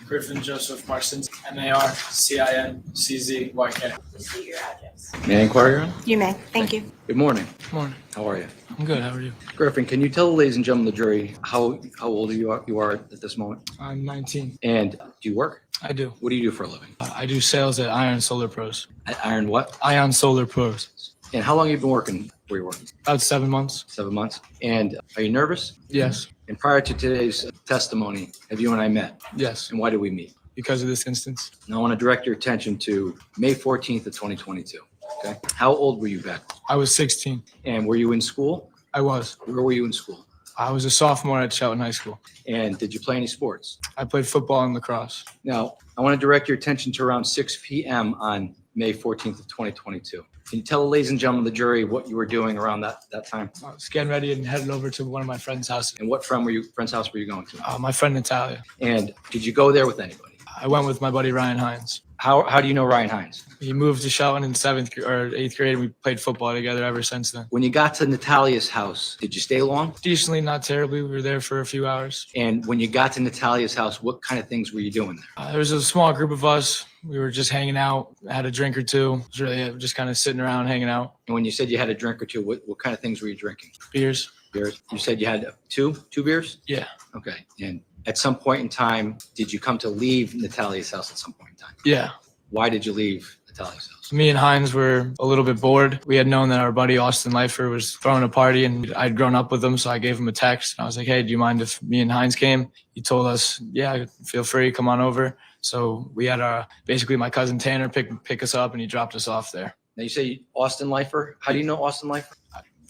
Griffin Joseph Marcinz, MARCINCZYK. Please leave your address. May I inquire, Your Honor? You may. Thank you. Good morning. Morning. How are you? I'm good. How are you? Griffin, can you tell the ladies and gentlemen of the jury how old you are at this moment? I'm 19. And do you work? I do. What do you do for a living? I do sales at Ion Solar Pros. At Iron what? Ion Solar Pros. And how long have you been working where you're working? About 7 months. 7 months. And are you nervous? Yes. And prior to today's testimony, have you and I met? Yes. And why did we meet? Because of this instance. And I want to direct your attention to May 14th of 2022. Okay. How old were you back? I was 16. And were you in school? I was. Where were you in school? I was a sophomore at Shelton High School. And did you play any sports? I played football and lacrosse. Now, I want to direct your attention to around 6 p.m. on May 14th of 2022. Can you tell the ladies and gentlemen of the jury what you were doing around that time? I was getting ready and headed over to one of my friend's houses. And what friend's house were you going to? My friend Natalia. And did you go there with anybody? I went with my buddy Ryan Hines. How do you know Ryan Hines? He moved to Shelton in 8th grade, and we played football together ever since then. When you got to Natalia's house, did you stay long? Decently, not terribly. We were there for a few hours. And when you got to Natalia's house, what kind of things were you doing there? There was a small group of us. We were just hanging out, had a drink or two. It was really just kind of sitting around, hanging out. And when you said you had a drink or two, what kind of things were you drinking? Beers. Beers? You said you had two beers? Yeah. Okay. And at some point in time, did you come to leave Natalia's house at some point in time? Yeah. Why did you leave Natalia's house? Me and Hines were a little bit bored. We had known that our buddy Austin Leifer was throwing a party, and I'd grown up with him, so I gave him a text. And I was like, hey, do you mind if me and Hines came? He told us, yeah, feel free, come on over. So we had basically my cousin Tanner pick us up, and he dropped us off there. Now you say Austin Leifer. How do you know Austin Leifer?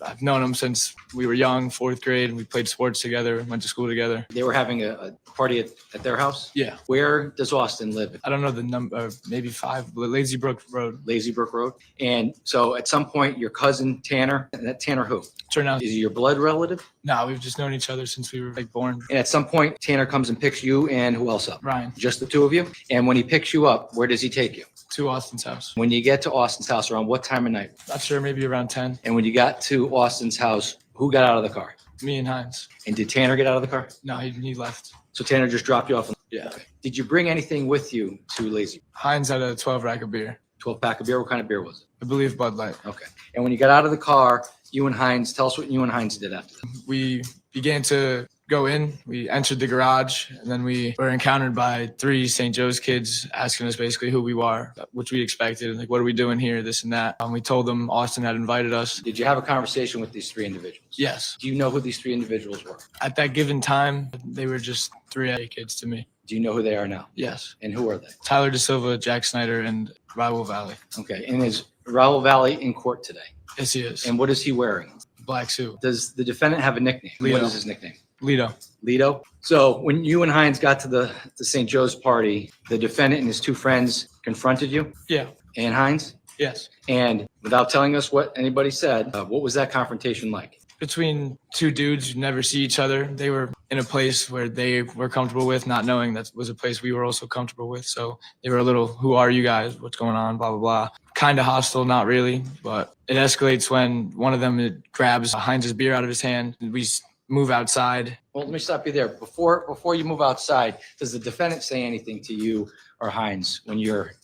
I've known him since we were young, 4th grade. We played sports together, went to school together. They were having a party at their house? Yeah. Where does Austin live? I don't know the number, maybe 5, Lazy Brook Road. Lazy Brook Road. And so at some point, your cousin Tanner, and that Tanner who? Turned out, Is he your blood relative? no, we've just known each other since we were born. And at some point, Tanner comes and picks you and who else up? Ryan, Just the two of you? And when he picks you up, where does he take you? to Austin's house. When you get to Austin's house, around what time of night? Not sure, maybe around 10. And when you got to Austin's house, who got out of the car? Me and Hines. And did Tanner get out of the car? No, he left. So Tanner just dropped you off? Yeah. Did you bring anything with you to Lazy? Hines had a 12 rack of beer. 12 pack of beer? What kind of beer was it? I believe Bud Light. Okay. And when you got out of the car, you and Hines, tell us what you and Hines did after that. We began to go in. We entered the garage, and then we were encountered by 3 St. Joe's kids asking us basically who we were, which we expected. Like, what are we doing here? This and that. We told them Austin had invited us. Did you have a conversation with these 3 individuals? Yes. Do you know who these 3 individuals were? At that given time, they were just 3 kids to me. Do you know who they are now? Yes. And who are they? Tyler De Silva, Jack Snyder, and Raul Valley. Okay. And is Raul Valley in court today? Yes, he is. And what is he wearing? Black suit. Does the defendant have a nickname? Leo. What is his nickname? Lido. Lido. So when you and Hines got to the St. Joe's party, the defendant and his 2 friends confronted you Yeah. and Hines? Yes. And without telling us what anybody said, what was that confrontation like? Between 2 dudes who never see each other, they were in a place where they were comfortable with, not knowing that was a place we were also comfortable with. So they were a little, who are you guys? What's going on? Blah, blah, blah. Kind of hostile, not really. But it escalates when one of them grabs Heinz's beer out of his hand. We move outside. Well, let me stop you there. Before you move outside, does the defendant say anything to you or Hines when you're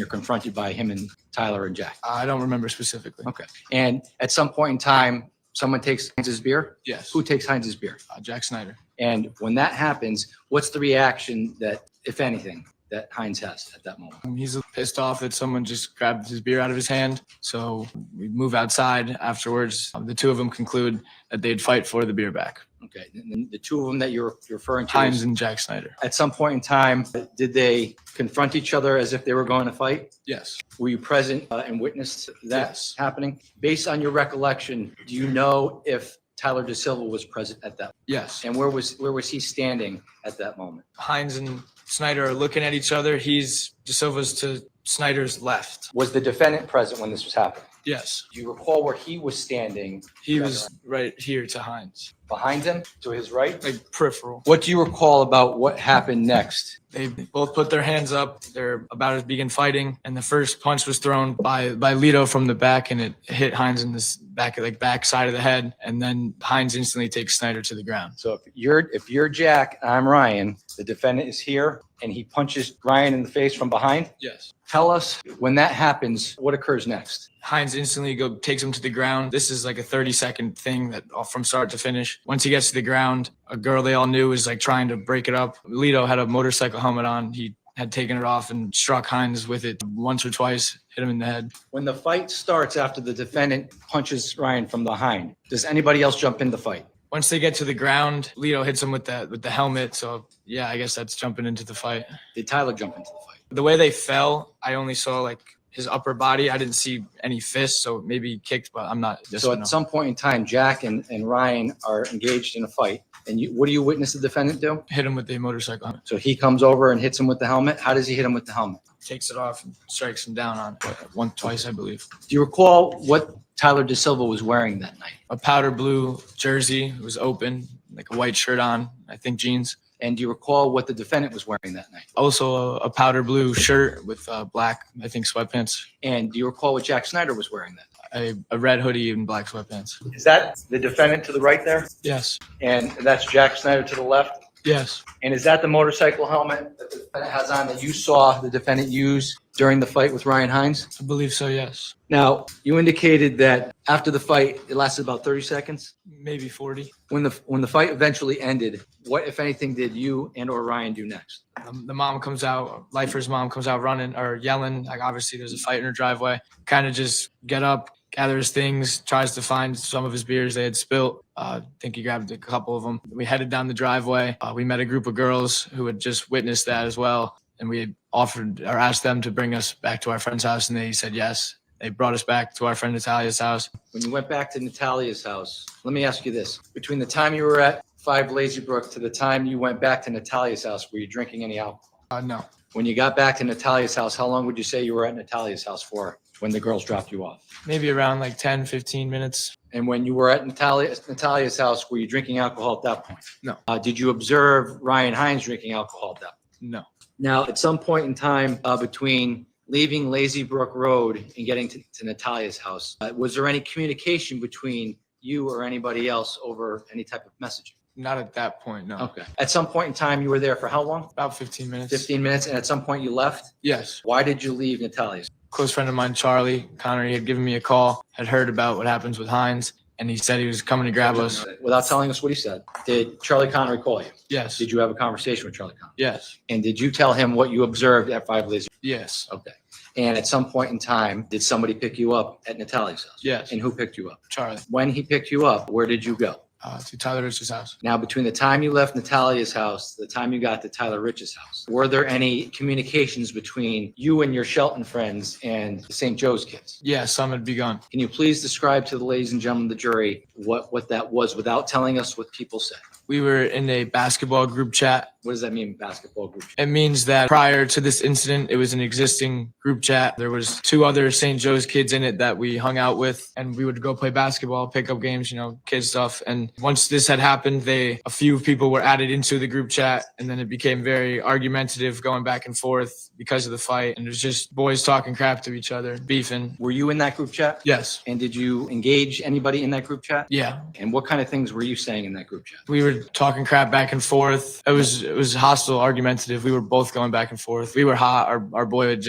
confronted by him and Tyler and Jack? I don't remember specifically. Okay. And at some point in time, someone takes Heinz's beer? Yes. Who takes Heinz's beer? Jack Snyder. And when that happens, what's the reaction that, if anything, that Hines has at that moment? He's pissed off that someone just grabbed his beer out of his hand. So we move outside afterwards. The 2 of them conclude that they'd fight for the beer back. Okay. And then the 2 of them that you're referring to, Hines and Jack Snyder. at some point in time, did they confront each other as if they were going to fight? Yes. Were you present and witnessed that Yes. happening? Based on your recollection, do you know if Tyler De Silva was present at that? Yes. And where was he standing at that moment? Hines and Snyder are looking at each other. He's De Silva's to Snyder's left. Was the defendant present when this was happening? Yes. Do you recall where he was standing? He was right here to Hines. Behind him, to his right? Like peripheral. What do you recall about what happened next They both put their hands up. They're about to begin fighting, and the first punch was thrown by Lito from the back, and it hit Hines in this back side of the head, and then Hines instantly takes Snyder to the ground. So if you're Jack, I'm Ryan, the defendant is here, and he punches Ryan in the face from behind. Yes. Tell us, when that happens, what occurs next? Hines instantly takes him to the ground. This is like a 30-second thing that from start to finish. Once he gets to the ground, a girl they all knew was like trying to break it up. Lito had a motorcycle helmet on. He had taken it off and struck Hines with it once or twice, hit him in the head. When the fight starts after the defendant punches Ryan from behind, does anybody else jump in the fight? Once they get to the ground, Lito hits him with the helmet. So yeah, I guess that's jumping into the fight. Did Tyler jump into the fight? The way they fell, I only saw like his upper body. I didn't see any fists, so maybe he kicked, but I'm not. So at some point in time, Jack and Ryan are engaged in a fight. And what do you witness the defendant do? Hit him with the motorcycle helmet. So he comes over and hits him with the helmet. How does he hit him with the helmet? Takes it off and strikes him down on it twice, I believe. Do you recall what Tyler De Silva was wearing that night? A powder blue jersey. It was open, like a white shirt on, I think jeans. And do you recall what the defendant was wearing that night? Also a powder blue shirt with black, I think, sweatpants. And do you recall what Jack Snyder was wearing that night? A red hoodie and black sweatpants. Is that the defendant to the right there? Yes. And that's Jack Snyder to the left? Yes. And is that the motorcycle helmet that the defendant has on that you saw the defendant use during the fight with Ryan Hines? I believe so, yes. Now, you indicated that after the fight, it lasted about 30 seconds. Maybe 40. When the fight eventually ended, what, if anything, did you and or Ryan do next? The mom comes out, Lifer's mom comes out running or yelling. Like obviously there's a fight in her driveway. Kind of just get up, gathers things, tries to find some of his beers they had spilt. I think he grabbed a couple of them. We headed down the driveway. We met a group of girls who had just witnessed that as well. And we had offered or asked them to bring us back to our friend's house, and they said yes. They brought us back to our friend Natalia's house. When you went back to Natalia's house, let me ask you this. Between the time you were at 5 Lazy Brook to the time you went back to Natalia's house, were you drinking any alcohol? No. When you got back to Natalia's house, how long would you say you were at Natalia's house for when the girls dropped you off? Maybe around like 10, 15 minutes. And when you were at Natalia's house, were you drinking alcohol at that point? No. Did you observe Ryan Hines drinking alcohol at that point? No. Now, at some point in time between leaving Lazy Brook Road and getting to Natalia's house, was there any communication between you or anybody else over any type of messaging? Not at that point, no. Okay. At some point in time, you were there for how long? About 15 minutes. 15 minutes, and at some point you left? Yes. Why did you leave Natalia's? Close friend of mine, Charlie Connor, he had given me a call, had heard about what happens with Hines, and he said he was coming to grab us. Without telling us what he said, did Charlie Connery call you? Yes. Did you have a conversation with Charlie Connery? Yes. And did you tell him what you observed at 5 Lazy? Yes. Okay. And at some point in time, did somebody pick you up at Natalia's house? Yes. And who picked you up? Charlie. When he picked you up, where did you go? To Tyler Rich's house. Now, between the time you left Natalia's house, the time you got to Tyler Rich's house, were there any communications between you and your Shelton friends and the St. Joe's kids? Yeah, some had begun. Can you please describe to the ladies and gentlemen of the jury what that was without telling us what people said? We were in a basketball group chat. What does that mean, basketball group? It means that prior to this incident, it was an existing group chat. There was 2 other St. Joe's kids in it that we hung out with, and we would go play basketball, pick up games, kid stuff. And once this had happened, a few people were added into the group chat, and then it became very argumentative, going back and forth because of the fight. And it was just boys talking crap to each other, beefing. Were you in that group chat? Yes. And did you engage anybody in that group chat? Yeah. And what kind of things were you saying in that group chat? We were talking crap back and forth. It was hostile, argumentative. We were both going back and forth. We were hot. Our boy had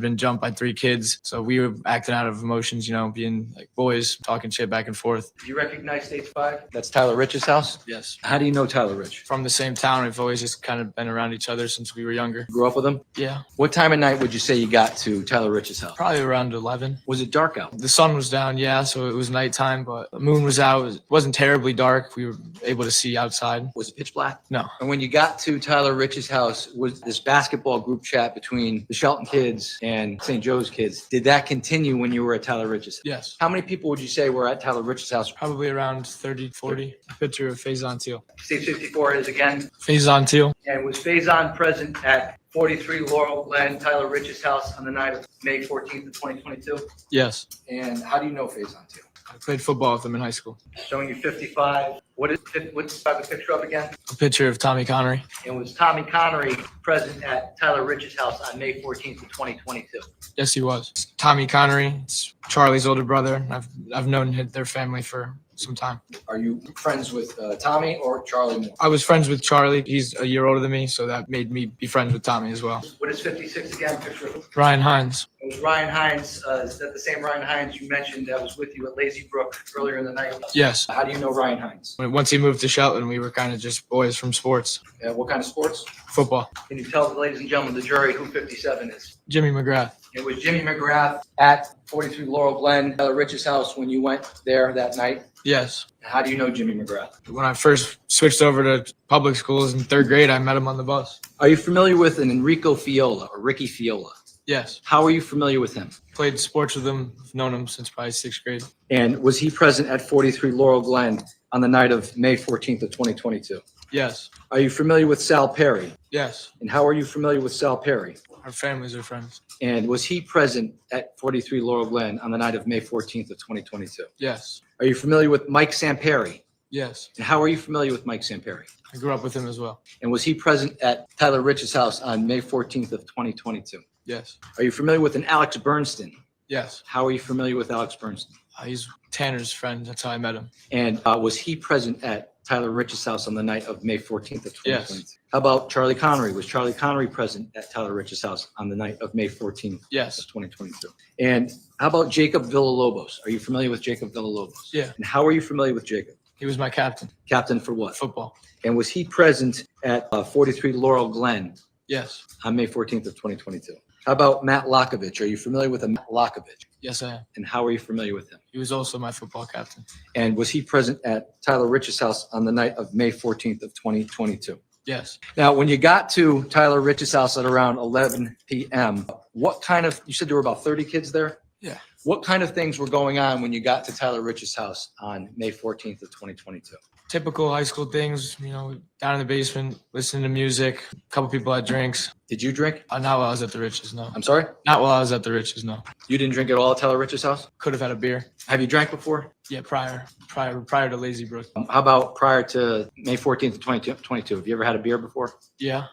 been jumped by 3 kids. So we were acting out of emotions, being like boys, talking shit back and forth. Do you recognize Stage 5? That's Tyler Rich's house? Yes. How do you know Tyler Rich? From the same town. We've always just kind of been around each other since we were younger. Grew up with him? Yeah. What time of night would you say you got to Tyler Rich's house? Probably around 11. Was it dark out? The sun was down, yeah, so it was nighttime, but the moon was out. It wasn't terribly dark. We were able to see outside. Was it pitch black? No. And when you got to Tyler Rich's house, was this basketball group chat between the Shelton kids and St. Joe's kids, did that continue when you were at Tyler Rich's house? Yes. How many people would you say were at Tyler Rich's house? Probably around 30, 40. A picture of Faison Teal. Stage 54 is again. Faison Teal. And was Faison present at 43 Laurel Glen, Tyler Rich's house on the night of May 14th of 2022? Yes. And how do you know Faison Teal? I played football with him in high school. Showing you 55 What's the picture of again? A picture of Tommy Connery. And was Tommy Connery present at Tyler Rich's house on May 14th of 2022? Yes, he was. Tommy Connery, it's Charlie's older brother. I've known their family for some time. Are you friends with Tommy or Charlie Moore? I was friends with Charlie. He's a year older than me, so that made me be friends with Tommy as well. What is 56 again? Picture of Ryan Hines. it was Ryan Hines. Is that the same Ryan Hines you mentioned that was with you at Lazy Brook earlier in the night? Yes. How do you know Ryan Hines? Once he moved to Shelton, we were kind of just boys from sports. What kind of sports? Football. Can you tell the ladies and gentlemen, the jury, who 57 is? Jimmy McGrath. It was Jimmy McGrath at 43 Laurel Glen, Tyler Rich's house when you went there that night. Yes. How do you know Jimmy McGrath? When I first switched over to public schools in third grade, I met him on the bus. Are you familiar with an Enrico Fiola or Ricky Fiola? Yes. How are you familiar with him? Played sports with him. I've known him since probably sixth grade. And was he present at 43 Laurel Glen on the night of May 14th of 2022? Yes. Are you familiar with Sal Perry? Yes. And how are you familiar with Sal Perry? Our families are friends. And was he present at 43 Laurel Glen on the night of May 14th of 2022? Yes. Are you familiar with Mike Samperi? Yes. And how are you familiar with Mike Samperi? I grew up with him as well. And was he present at Tyler Rich's house on May 14th of 2022? Yes. Are you familiar with an Alex Bernstein? Yes. How are you familiar with Alex Bernstein? He's Tanner's friend. That's how I met him. And was he present at Tyler Rich's house on the night of May 14th of 2022? Yes. How about Charlie Connery? Was Charlie Connery present at Tyler Rich's house on the night of May 14th Yes. of 2022? And how about Jacob Villalobos? Are you familiar with Jacob Villalobos? Yeah. And how are you familiar with Jacob? He was my captain. Captain for what? Football. And was he present at 43 Laurel Glen Yes. on May 14th of 2022? How about Matt Lockovich? Are you familiar with a Matt Lockovich? Yes, I am. And how are you familiar with him? He was also my football captain. And was he present at Tyler Rich's house on the night of May 14th of 2022? Yes. Now, when you got to Tyler Rich's house at around 11 p.m., you said there were about 30 kids there? Yeah. What kind of things were going on when you got to Tyler Rich's house on May 14th of 2022? Typical high school things, down in the basement, listening to music. A couple people had drinks. Did you drink? Not while I was at the Riches, no. I'm sorry? Not while I was at the Riches, no. You didn't drink at all at Tyler Rich's house? Could have had a beer. Have you drank before? Yeah, prior to Lazy Brook. How about prior to May 14th of 2022? Have you ever had a beer before? Yeah.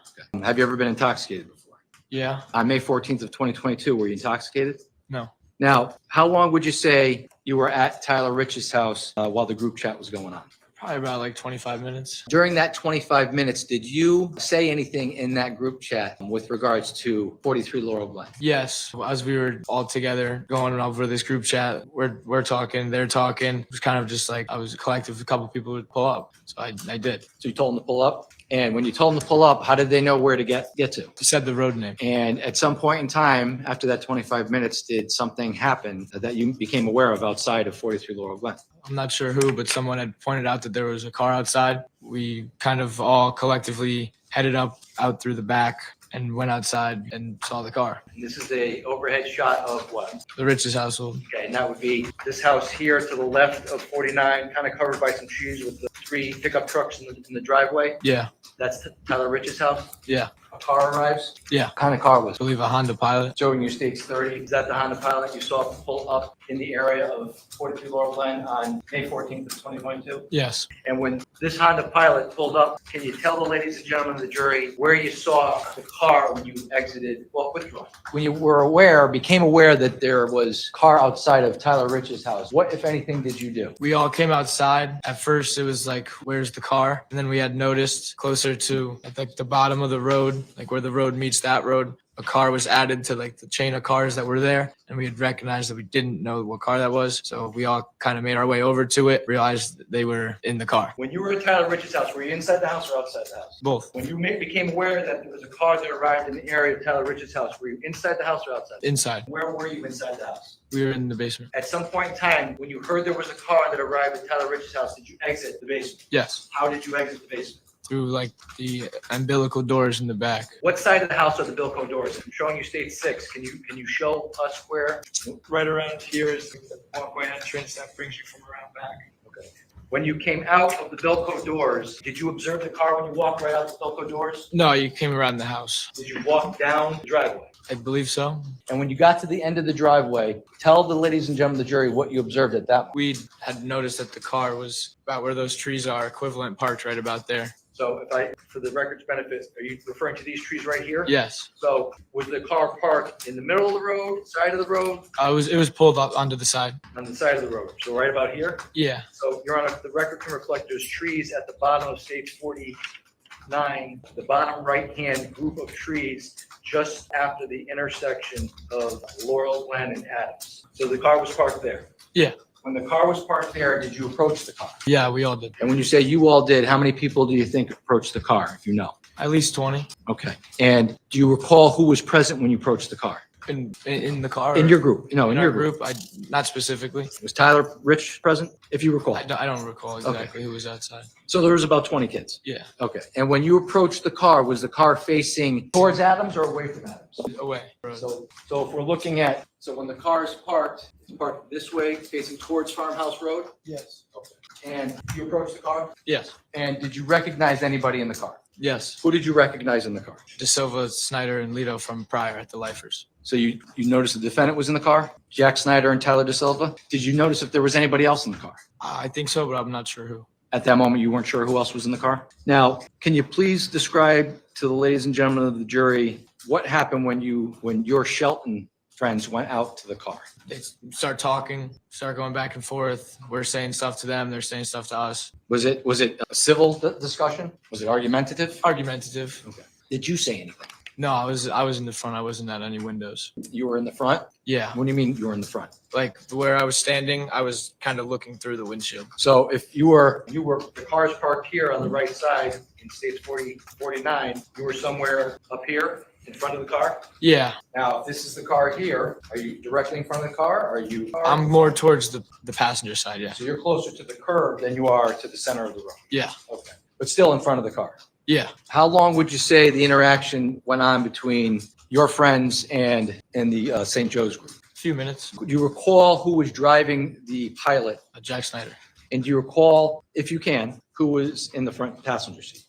Have you ever been intoxicated before? Yeah. On May 14th of 2022, were you intoxicated? No. Now, how long would you say you were at Tyler Rich's house while the group chat was going on? Probably about like 25 minutes. During that 25 minutes, did you say anything in that group chat with regards to 43 Laurel Glen? Yes. As we were all together going over this group chat, we're talking, they're talking. It was kind of just like I was a collective, a couple people would pull up. So I did. So you told them to pull up? And when you told them to pull up, how did they know where to get to? He said the road name. And at some point in time, after that 25 minutes, did something happen that you became aware of outside of 43 Laurel Glen? I'm not sure who, but someone had pointed out that there was a car outside. We kind of all collectively headed out through the back and went outside and saw the car. This is a overhead shot of what? The Riches household. Okay, and that would be this house here to the left of 49, kind of covered by some trees with the 3 pickup trucks in the driveway. Yeah. That's Tyler Rich's house. Yeah. A car arrives. Yeah. What kind of car was I it? believe a Honda Pilot. Showing you states 30. Is that the Honda Pilot you saw pull up in the area of 43 Laurel Glen on May 14th of 2022? Yes. And when this Honda Pilot pulled up, can you tell the ladies and gentlemen of the jury where you saw the car when you exited, withdraw? When you became aware that there was car outside of Tyler Rich's house, what, if anything, did you do? We all came outside. At first, it was like, where's the car? And then we had noticed closer to like the bottom of the road, like where the road meets that road, a car was added to like the chain of cars that were there. And we had recognized that we didn't know what car that was. So we all kind of made our way over to it, realized that they were in the car. When you were at Tyler Rich's house, were you inside the house or outside the house? Both. When you became aware that there was a car that arrived in the area of Tyler Rich's house, were you inside the house or outside? Inside. Where were you inside the house? We were in the basement. At some point in time, when you heard there was a car that arrived at Tyler Rich's house, did you exit the basement? Yes. How did you exit the basement? Through like the umbilical doors in the back. What side of the house are the Bilko doors? I'm showing you state 6. Can you show us where? Right around here is the walkway entrance that brings you from around back. Okay. When you came out of the Bilko doors, did you observe the car when you walked right out the Bilko doors? No, you came around the house. Did you walk down the driveway? I believe so. And when you got to the end of the driveway, tell the ladies and gentlemen of the jury what you observed at that point. We had noticed that the car was about where those trees are, equivalent parked right about there. So for the record's benefit, are you referring to these trees right here? Yes. So was the car parked in the middle of the road, side of the road, It was pulled up onto the side. on the side of the road? So right about here? Yeah. So, Your Honor, the record can reflect there's trees at the bottom of stage 49, the bottom right-hand group of trees just after the intersection of Laurel Glen and Adams. So the car was parked there? Yeah. When the car was parked there, did you approach the car? Yeah, we all did. And when you say you all did, how many people do you think approached the car, if you know? At least 20 Okay. And do you recall who was present when you approached the car? in the car. In your group? No, in our your group. not specifically. Was Tyler Rich present, if you recall? I don't recall exactly who was outside. So there was about 20 kids? Yeah, Okay. And when you approached the car, was the car facing towards Adams or away from Adams? away. So if we're looking at, so when the car is parked, it's parked this way, facing towards Farmhouse Road? Yes. And you approached the car? Yes. And did you recognize anybody in the car? Yes. Who did you recognize in the car? De Silva, Snyder, and Lito from prior at the Lifers. So you noticed the defendant was in the car? Jack Snyder and Tyler De Silva? Did you notice if there was anybody else in the car? I think so, but I'm not sure who. At that moment, you weren't sure who else was in the car? Now, can you please describe to the ladies and gentlemen of the jury what happened when your Shelton friends went out to the car? They start talking, start going back and forth. We're saying stuff to them. They're saying stuff to us. Was it a civil discussion? Was it argumentative? Argumentative. Okay. Did you say anything? No, I was in the front. I wasn't at any windows. You were in the front? Yeah. What do you mean you were in the front? Like where I was standing, I was kind of looking through the windshield. So if you were, the car's parked here on the right side in states 49, you were somewhere up here in front of the car? Yeah. Now, if this is the car here, are you directly in front of the car? Are you? I'm more towards the passenger side. Yeah. So you're closer to the curb than you are to the center of the road? Yeah. Okay. But still in front of the car? Yeah. How long would you say the interaction went on between your friends and the St. Joe's group? A few minutes. Do you recall who was driving the Pilot? Jack Snyder. And do you recall, if you can, who was in the front passenger seat?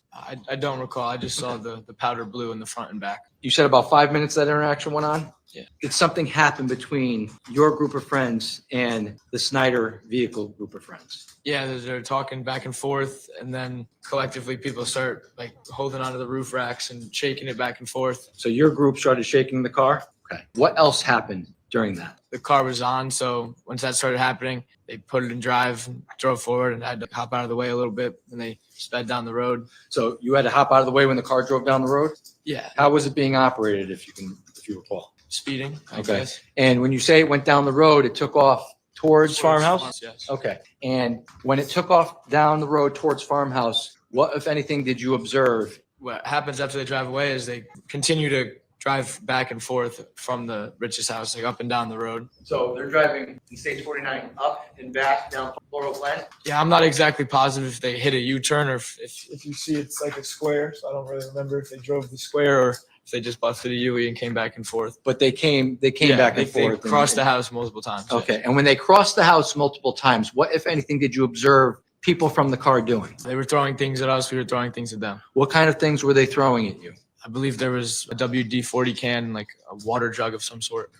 I don't recall. I just saw the powder blue in the front and back. You said about 5 minutes that interaction went on? Yeah. Did something happen between your group of friends and the Snyder vehicle group of friends? Yeah, they're talking back and forth, and then collectively people start like holding onto the roof racks and shaking it back and forth. So your group started shaking the car? Okay. What else happened during that? The car was on, so once that started happening, they put it in drive and drove forward, and I had to hop out of the way a little bit, and they sped down the road. So you had to hop out of the way when the car drove down the road? Yeah, How was it being operated, if you recall? speeding, I Okay. guess. And when you say it went down the road, it took off towards Farmhouse? Yes. Okay. And when it took off down the road towards Farmhouse, what, if anything, did you observe? What happens after they drive away is they continue to drive back and forth from the Rich's house, like up and down the road. So they're driving in State 49 up and back down Laurel Glen? Yeah, I'm not exactly positive if they hit a U-turn or If you see it's like a square, so I don't really remember if they drove the square or if they just busted a U-turn and came back and forth. But they came Yeah, back and they forth. crossed the house multiple times. yeah. Okay. And when they crossed the house multiple times, what, if anything, did you observe people from the car doing? They were throwing things at us. We were throwing things at them. What kind of things were they throwing at you? I believe there was a WD-40 can, like a water jug of some sort.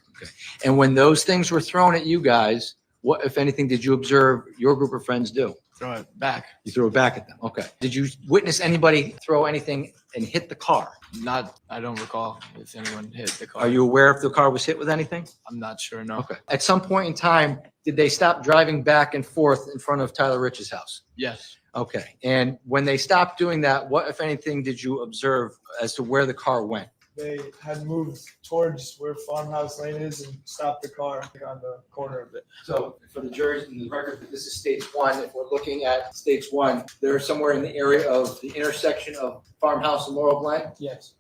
And when those things were thrown at you guys, what, if anything, did you observe your group of friends do? Throw it back. You threw it back at them. Okay. Did you witness anybody throw anything and hit the car? I don't recall if anyone hit the car. Are you aware if the car was hit with anything? I'm not sure, no. Okay. At some point in time, did they stop driving back and forth in front of Tyler Rich's house? Yes. Okay. And when they stopped doing that, what, if anything, did you observe as to where the car went? they had moved towards where Farmhouse Lane is and stopped the car on the corner of it. So for the jurors in the record, this is stage one. If we're looking at stage one, they're somewhere in the area of the intersection of Farmhouse and Laurel Glen. Yes.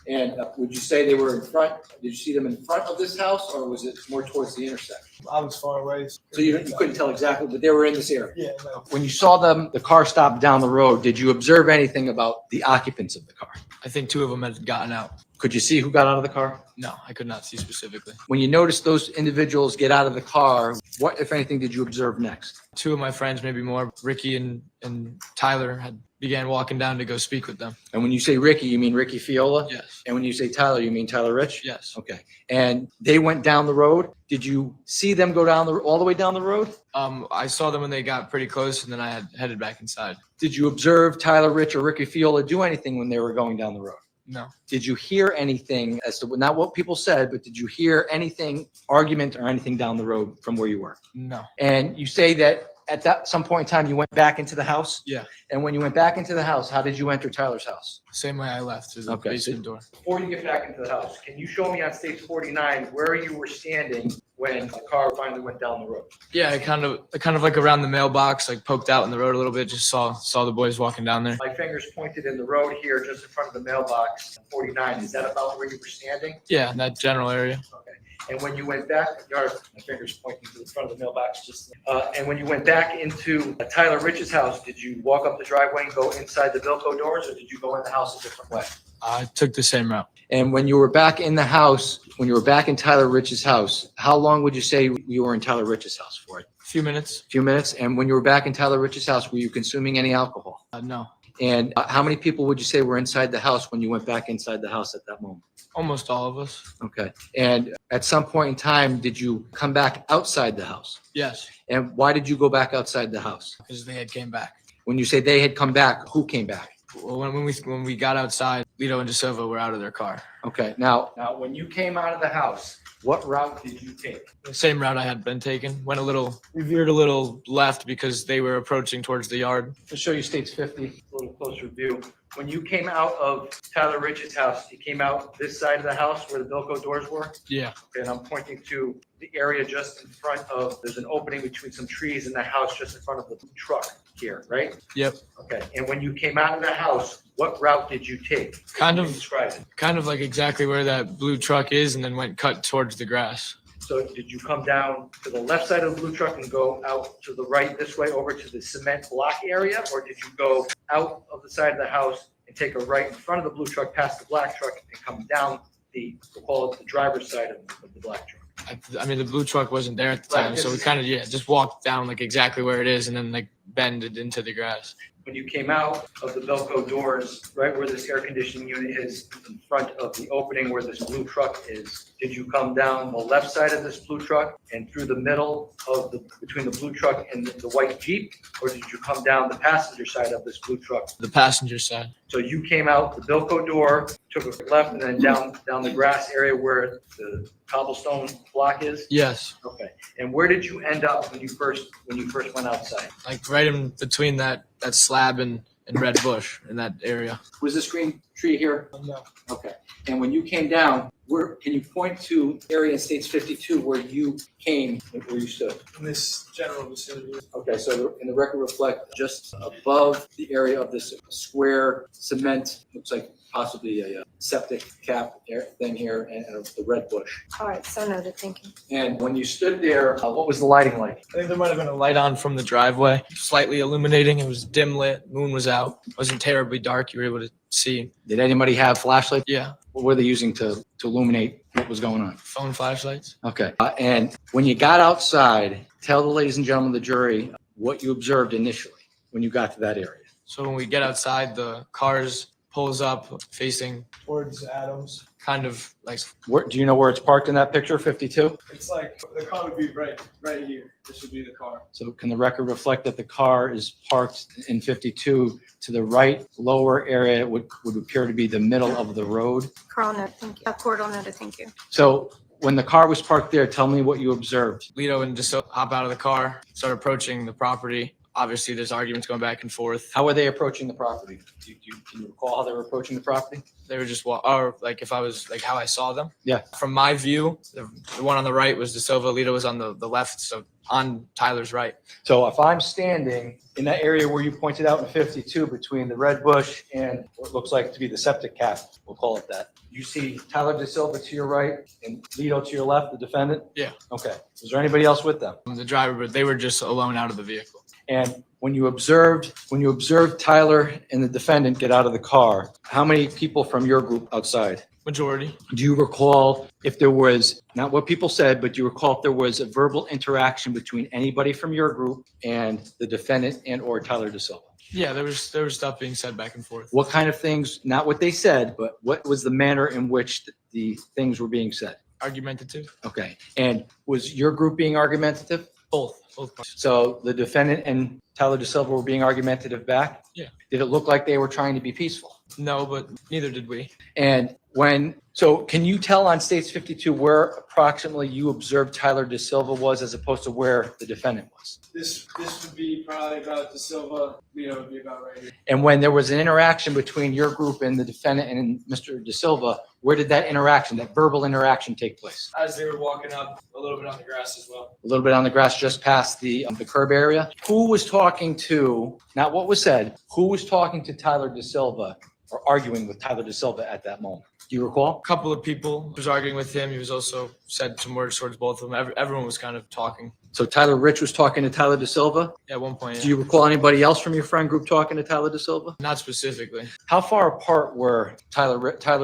And would you say they were in front? Did you see them in front of this house, or was it more towards the intersection? I was far away. So you couldn't tell exactly, but they were in this area. Yeah, no. When you saw them, the car stopped down the road, did you observe anything about the occupants of the car? I think two of them had gotten out. Could you see who got out of the car? No, I could not see specifically. When you noticed those individuals get out of the car, what, if anything, did you observe next? Two of my friends, maybe more, Ricky and Tyler, began walking down to go speak with them. And when you say Ricky, you mean Ricky Fiola? Yes. And when you say Tyler, you mean Tyler Rich? Yes. Okay. And they went down the road. Did you see them go down all the way down the road? I saw them when they got pretty close, and then I had headed back inside. Did you observe Tyler Rich or Ricky Fiola do anything when they were going down the road? No. Did you hear anything as to, not what people said, but did you hear anything, argument or anything down the road from where you were? No. And you say that at that some point in time, you went back into the house? Yeah. And when you went back into the house, how did you enter Tyler's house? Same way I left, through the Okay, basement door. Before you get back into the house, can you show me on stage 49 where you were standing when the car finally went down the road? Yeah, I kind of like around the mailbox, like poked out in the road a little bit, just saw the boys walking down there. My finger's pointed in the road here, just in front of the mailbox, 49. Is that about where you were standing? Yeah, in that general area. Okay. And when you went back, my finger's pointing to the front of the mailbox, and when you went back into Tyler Rich's house, did you walk up the driveway and go inside the Bilko doors, or did you go in the house a different way? I took the same route. And when you were back in the house, when you were back in Tyler Rich's house, how long would you say you were in Tyler Rich's house for? A A few minutes. few minutes. And when you were back in Tyler Rich's house, were you consuming any alcohol? No. And how many people would you say were inside the house when you went back inside the house at that moment? Almost all of us. Okay. And at some point in time, did you come back outside the house? Yes, And why did you go back outside the house? because they had came back. When you say they had come back, who came back? Well, when we got outside, Lito and DeSilva were out of their car. Okay. Now, when you came out of the house, what route did you take? The same route I had been taken. We veered a little left because they were approaching towards the yard. To show you States 50, a little closer view. When you came out of Tyler Rich's house, you came out this side of the house where the Bilko doors were? Yeah. And I'm pointing to the area just in front of, there's an opening between some trees in the house just in front of the truck here, right? Yep. Okay. And when you came out of the house, what route did you take? Kind Can you of, describe it. kind of like exactly where that blue truck is, and then went cut towards the grass. So did you come down to the left side of the blue truck and go out to the right this way over to the cement block area? Or did you go out of the side of the house and take a right in front of the blue truck past the black truck and come down we'll call it the driver's side of the black truck? I mean, the blue truck wasn't there at the Right, time, so we this- kind of, just walked down like exactly where it is and then like bended into the grass. When you came out of the Bilko doors, right where this air conditioning unit is in front of the opening where this blue truck is, did you come down the left side of this blue truck and through the middle of between the blue truck and the white Jeep? Or did you come down the passenger side of this blue truck? The passenger side. So you came out the Bilko door, took a left and then down the grass area where the cobblestone block is? Yes, Okay. And where did you end up when you first went outside? like right in between that slab and red bush in that area. Was this green tree here? No. Okay. And when you came down, can you point to area in States 52 where you came, where you stood? In this general vicinity. Okay, so in the record reflect just above the area of this square cement, looks like possibly a septic cap thing here and the red bush. All right, so noted, thank you. And when you stood there, what was the lighting like? I think there might have been a light on from the driveway, slightly illuminating. It was dim lit. Moon was out. It wasn't terribly dark. You were able to see. Did anybody have flashlights? Yeah, What were they using to illuminate what was going on? phone flashlights. Okay. And when you got outside, tell the ladies and gentlemen of the jury what you observed initially when you got to that area. So when we get outside, the cars pulls up facing Towards Adams. kind of like, Do you know where it's parked in that picture, 52? It's like, the car would be right here. This would be the car. So can the record reflect that the car is parked in 52 to the right lower area would appear to be the middle of the road? Carl noted, thank you. Cordell noted, thank you. So when the car was parked there, tell me what you observed. Lito and DeSilva hop out of the car, start approaching the property. Obviously, there's arguments going back and forth. How were they approaching the property? Can you recall how they were approaching the property? They were just, or like if I was like how I saw them. Yeah. From my view, the one on the right was DeSilva. Lito was on the left, so on Tyler's right. So if I'm standing in that area where you pointed out in 52 between the red bush and what looks like to be the septic cap, we'll call it that. You see Tyler DeSilva to your right and Lito to your left, the defendant? Yeah. Okay. Was there anybody else with them? The driver, but they were just alone out of the vehicle. And when you observed Tyler and the defendant get out of the car, how many people from your group outside? Majority. Do you recall if there was, not what people said, but do you recall if there was a verbal interaction between anybody from your group and the defendant and or Tyler DeSilva? Yeah, there was stuff being said back and forth. What kind of things, not what they said, but what was the manner in which the things were being said? Argumentative. Okay. And was your group being argumentative? Both parts. So the defendant and Tyler DeSilva were being argumentative back? Yeah. Did it look like they were trying to be peaceful? No, but neither did we. And so can you tell on States 52 where approximately you observed Tyler DeSilva was as opposed to where the defendant was? This would be probably about De Silva. Lito would be about right here. And when there was an interaction between your group and the defendant and Mr. DeSilva, where did that interaction, that verbal interaction take place? As they were walking up, a little bit on the grass as well. A little bit on the grass just past the curb area? Who was talking to, not what was said, who was talking to Tyler DeSilva or arguing with Tyler DeSilva at that moment? Do you recall? A couple of people was arguing with him. He was also said some words towards both of them. Everyone was kind of talking. So Tyler Rich was talking to Tyler DeSilva? At one point, Do you recall anybody else from your friend group talking to Tyler DeSilva? not specifically. How far apart were Tyler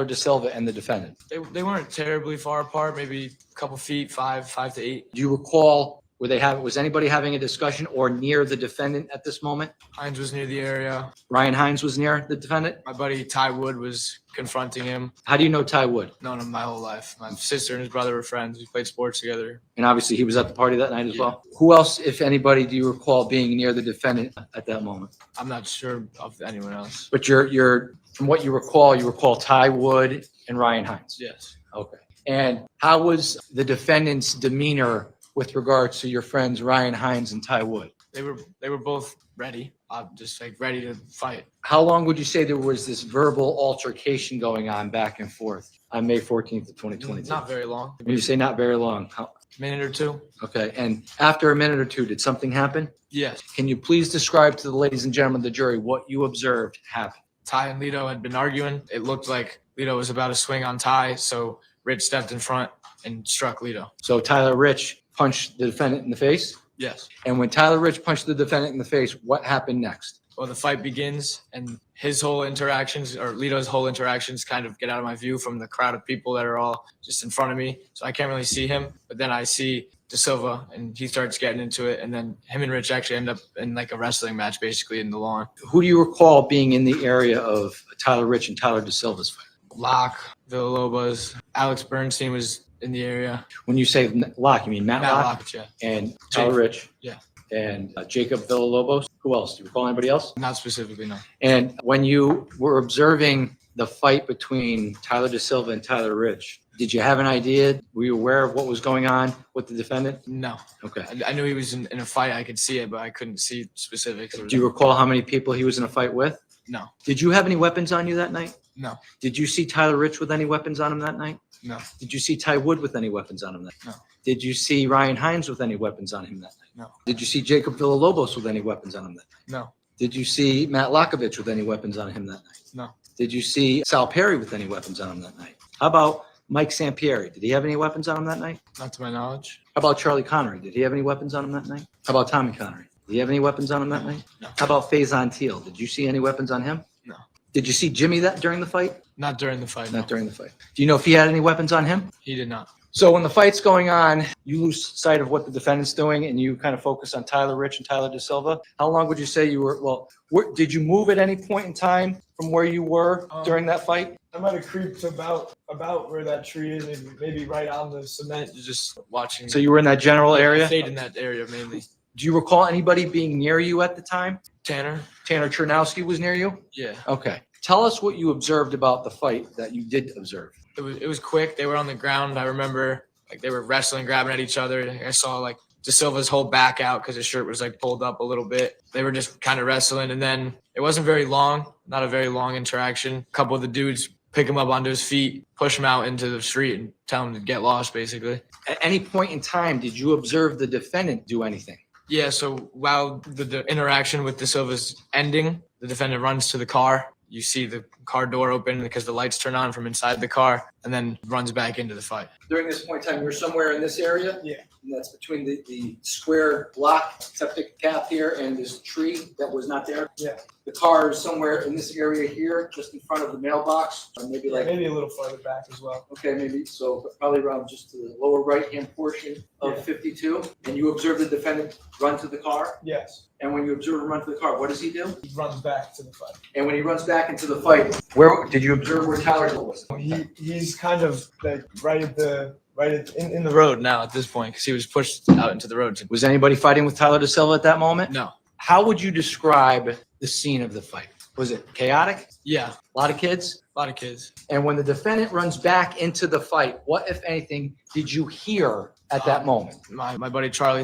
DeSilva and the defendant? They weren't terribly far apart. Maybe a couple feet, 5 to 8. Do you recall, was anybody having a discussion or near the defendant at this moment? Hines was near the area. Ryan Hines was near the defendant? My buddy Ty Wood was confronting him. How do you know Ty Wood? Known him my whole life. My sister and his brother were friends. We played sports together. And obviously he was at the party that night as Yeah. well. Who else, if anybody, do you recall being near the defendant at that moment? I'm not sure of anyone else. But from what you recall Ty Wood and Ryan Hines? Yes. Okay. And how was the defendant's demeanor with regards to your friends Ryan Hines and Ty Wood? They were both ready. Just like ready to fight. How long would you say there was this verbal altercation going on back and forth on May 14th of 2022? Not very long. When you say not very long, Minute or two. okay. And after a minute or two, did something happen? Yes. Can you please describe to the ladies and gentlemen of the jury what you observed happen? Ty and Lito had been arguing. It looked like Lito was about to swing on Ty, so Rich stepped in front and struck Lito. So Tyler Rich punched the defendant in the face. Yes. And when Tyler Rich punched the defendant in the face, what happened next? Well, the fight begins, and his whole interactions, or Lito's whole interactions, kind of get out of my view from the crowd of people that are all just in front of me. So I can't really see him. But then I see De Silva, and he starts getting into it. And then him and Rich actually end up in like a wrestling match, basically in the lawn. Who do you recall being in the area of Tyler Rich and Tyler DeSilva's fight? Locke, Villalobos, Alex Bernstein was in the area. When you say Locke, you mean Matt Matt Locke Locke, yeah. and Tyler Rich? Yeah. And Jacob Villalobos? Who else? Do you recall anybody else? Not specifically, no. And when you were observing the fight between Tyler DeSilva and Tyler Rich, did you have an idea? Were you aware of what was going on with the defendant? No. Okay. I knew he was in a fight. I could see it, but I couldn't see specifics. Do you recall how many people he was in a fight with? No. Did you have any weapons on you that night? No. Did you see Tyler Rich with any weapons on him that night? No. Did you see Ty Wood with any weapons on him that night? No. Did you see Ryan Hines with any weapons on him that night? No. Did you see Jacob Villalobos with any weapons on him that night? No. Did you see Matt Lockovich with any weapons on him that night? No. Did you see Sal Perry with any weapons on him that night? How about Mike Sampieri? Did he have any weapons on him that night? Not to my knowledge. How about Charlie Connery? Did he have any weapons on him that night? How about Tommy Connery? Did he have any weapons on him that night? No. How about Faison Teal? Did you see any weapons on him? No. Did you see Jimmy during the fight? Not during the fight. Not No. during the fight. Do you know if he had any weapons on him? He did not. So when the fight's going on, you lose sight of what the defendant's doing and you kind of focus on Tyler Rich and Tyler DeSilva. How long would you say you were, did you move at any point in time from where you were during that fight? I might have creeped about where that tree is, maybe right on the cement. Just watching. So you were in that general I area? stayed in that area mainly. Do you recall anybody being near you at the time? Tanner? Tanner Chernowski was near you? Yeah. Okay. Tell us what you observed about the fight that you did observe. It was quick. They were on the ground. I remember like they were wrestling, grabbing at each other. I saw like De Silva's whole back out because his shirt was like pulled up a little bit. They were just kind of wrestling. And then it wasn't very long, not a very long interaction. A couple of the dudes pick him up onto his feet, push him out into the street and tell him to get lost, basically. At any point in time, did you observe the defendant do anything? Yeah, so while the interaction with De Silva's ending, the defendant runs to the car. You see the car door open because the lights turn on from inside the car. and then runs back into the fight. During this point in time, you're somewhere in this area? Yeah. And that's between the square block, septic cap here, and this tree that was not there? Yeah. The car is somewhere in this area here, just in front of the mailbox, or maybe like, Maybe a little further back as well. okay, maybe, so probably around just to the lower right-hand portion Yeah. of 52. And you observe the defendant run to the car? Yes. And when you observe him run to the car, what does he do? He runs back to the fight. And when he runs back into the fight, where did you observe where Tyler Hill was? He's kind of like in The road now at this point, because he was pushed out into the road. Was anybody fighting with Tyler DeSilva at that moment? No. How would you describe the scene of the fight? Was it chaotic? Yeah, A lot of kids? a lot of kids. And when the defendant runs back into the fight, what, if anything, did you hear at that moment? My buddy Charlie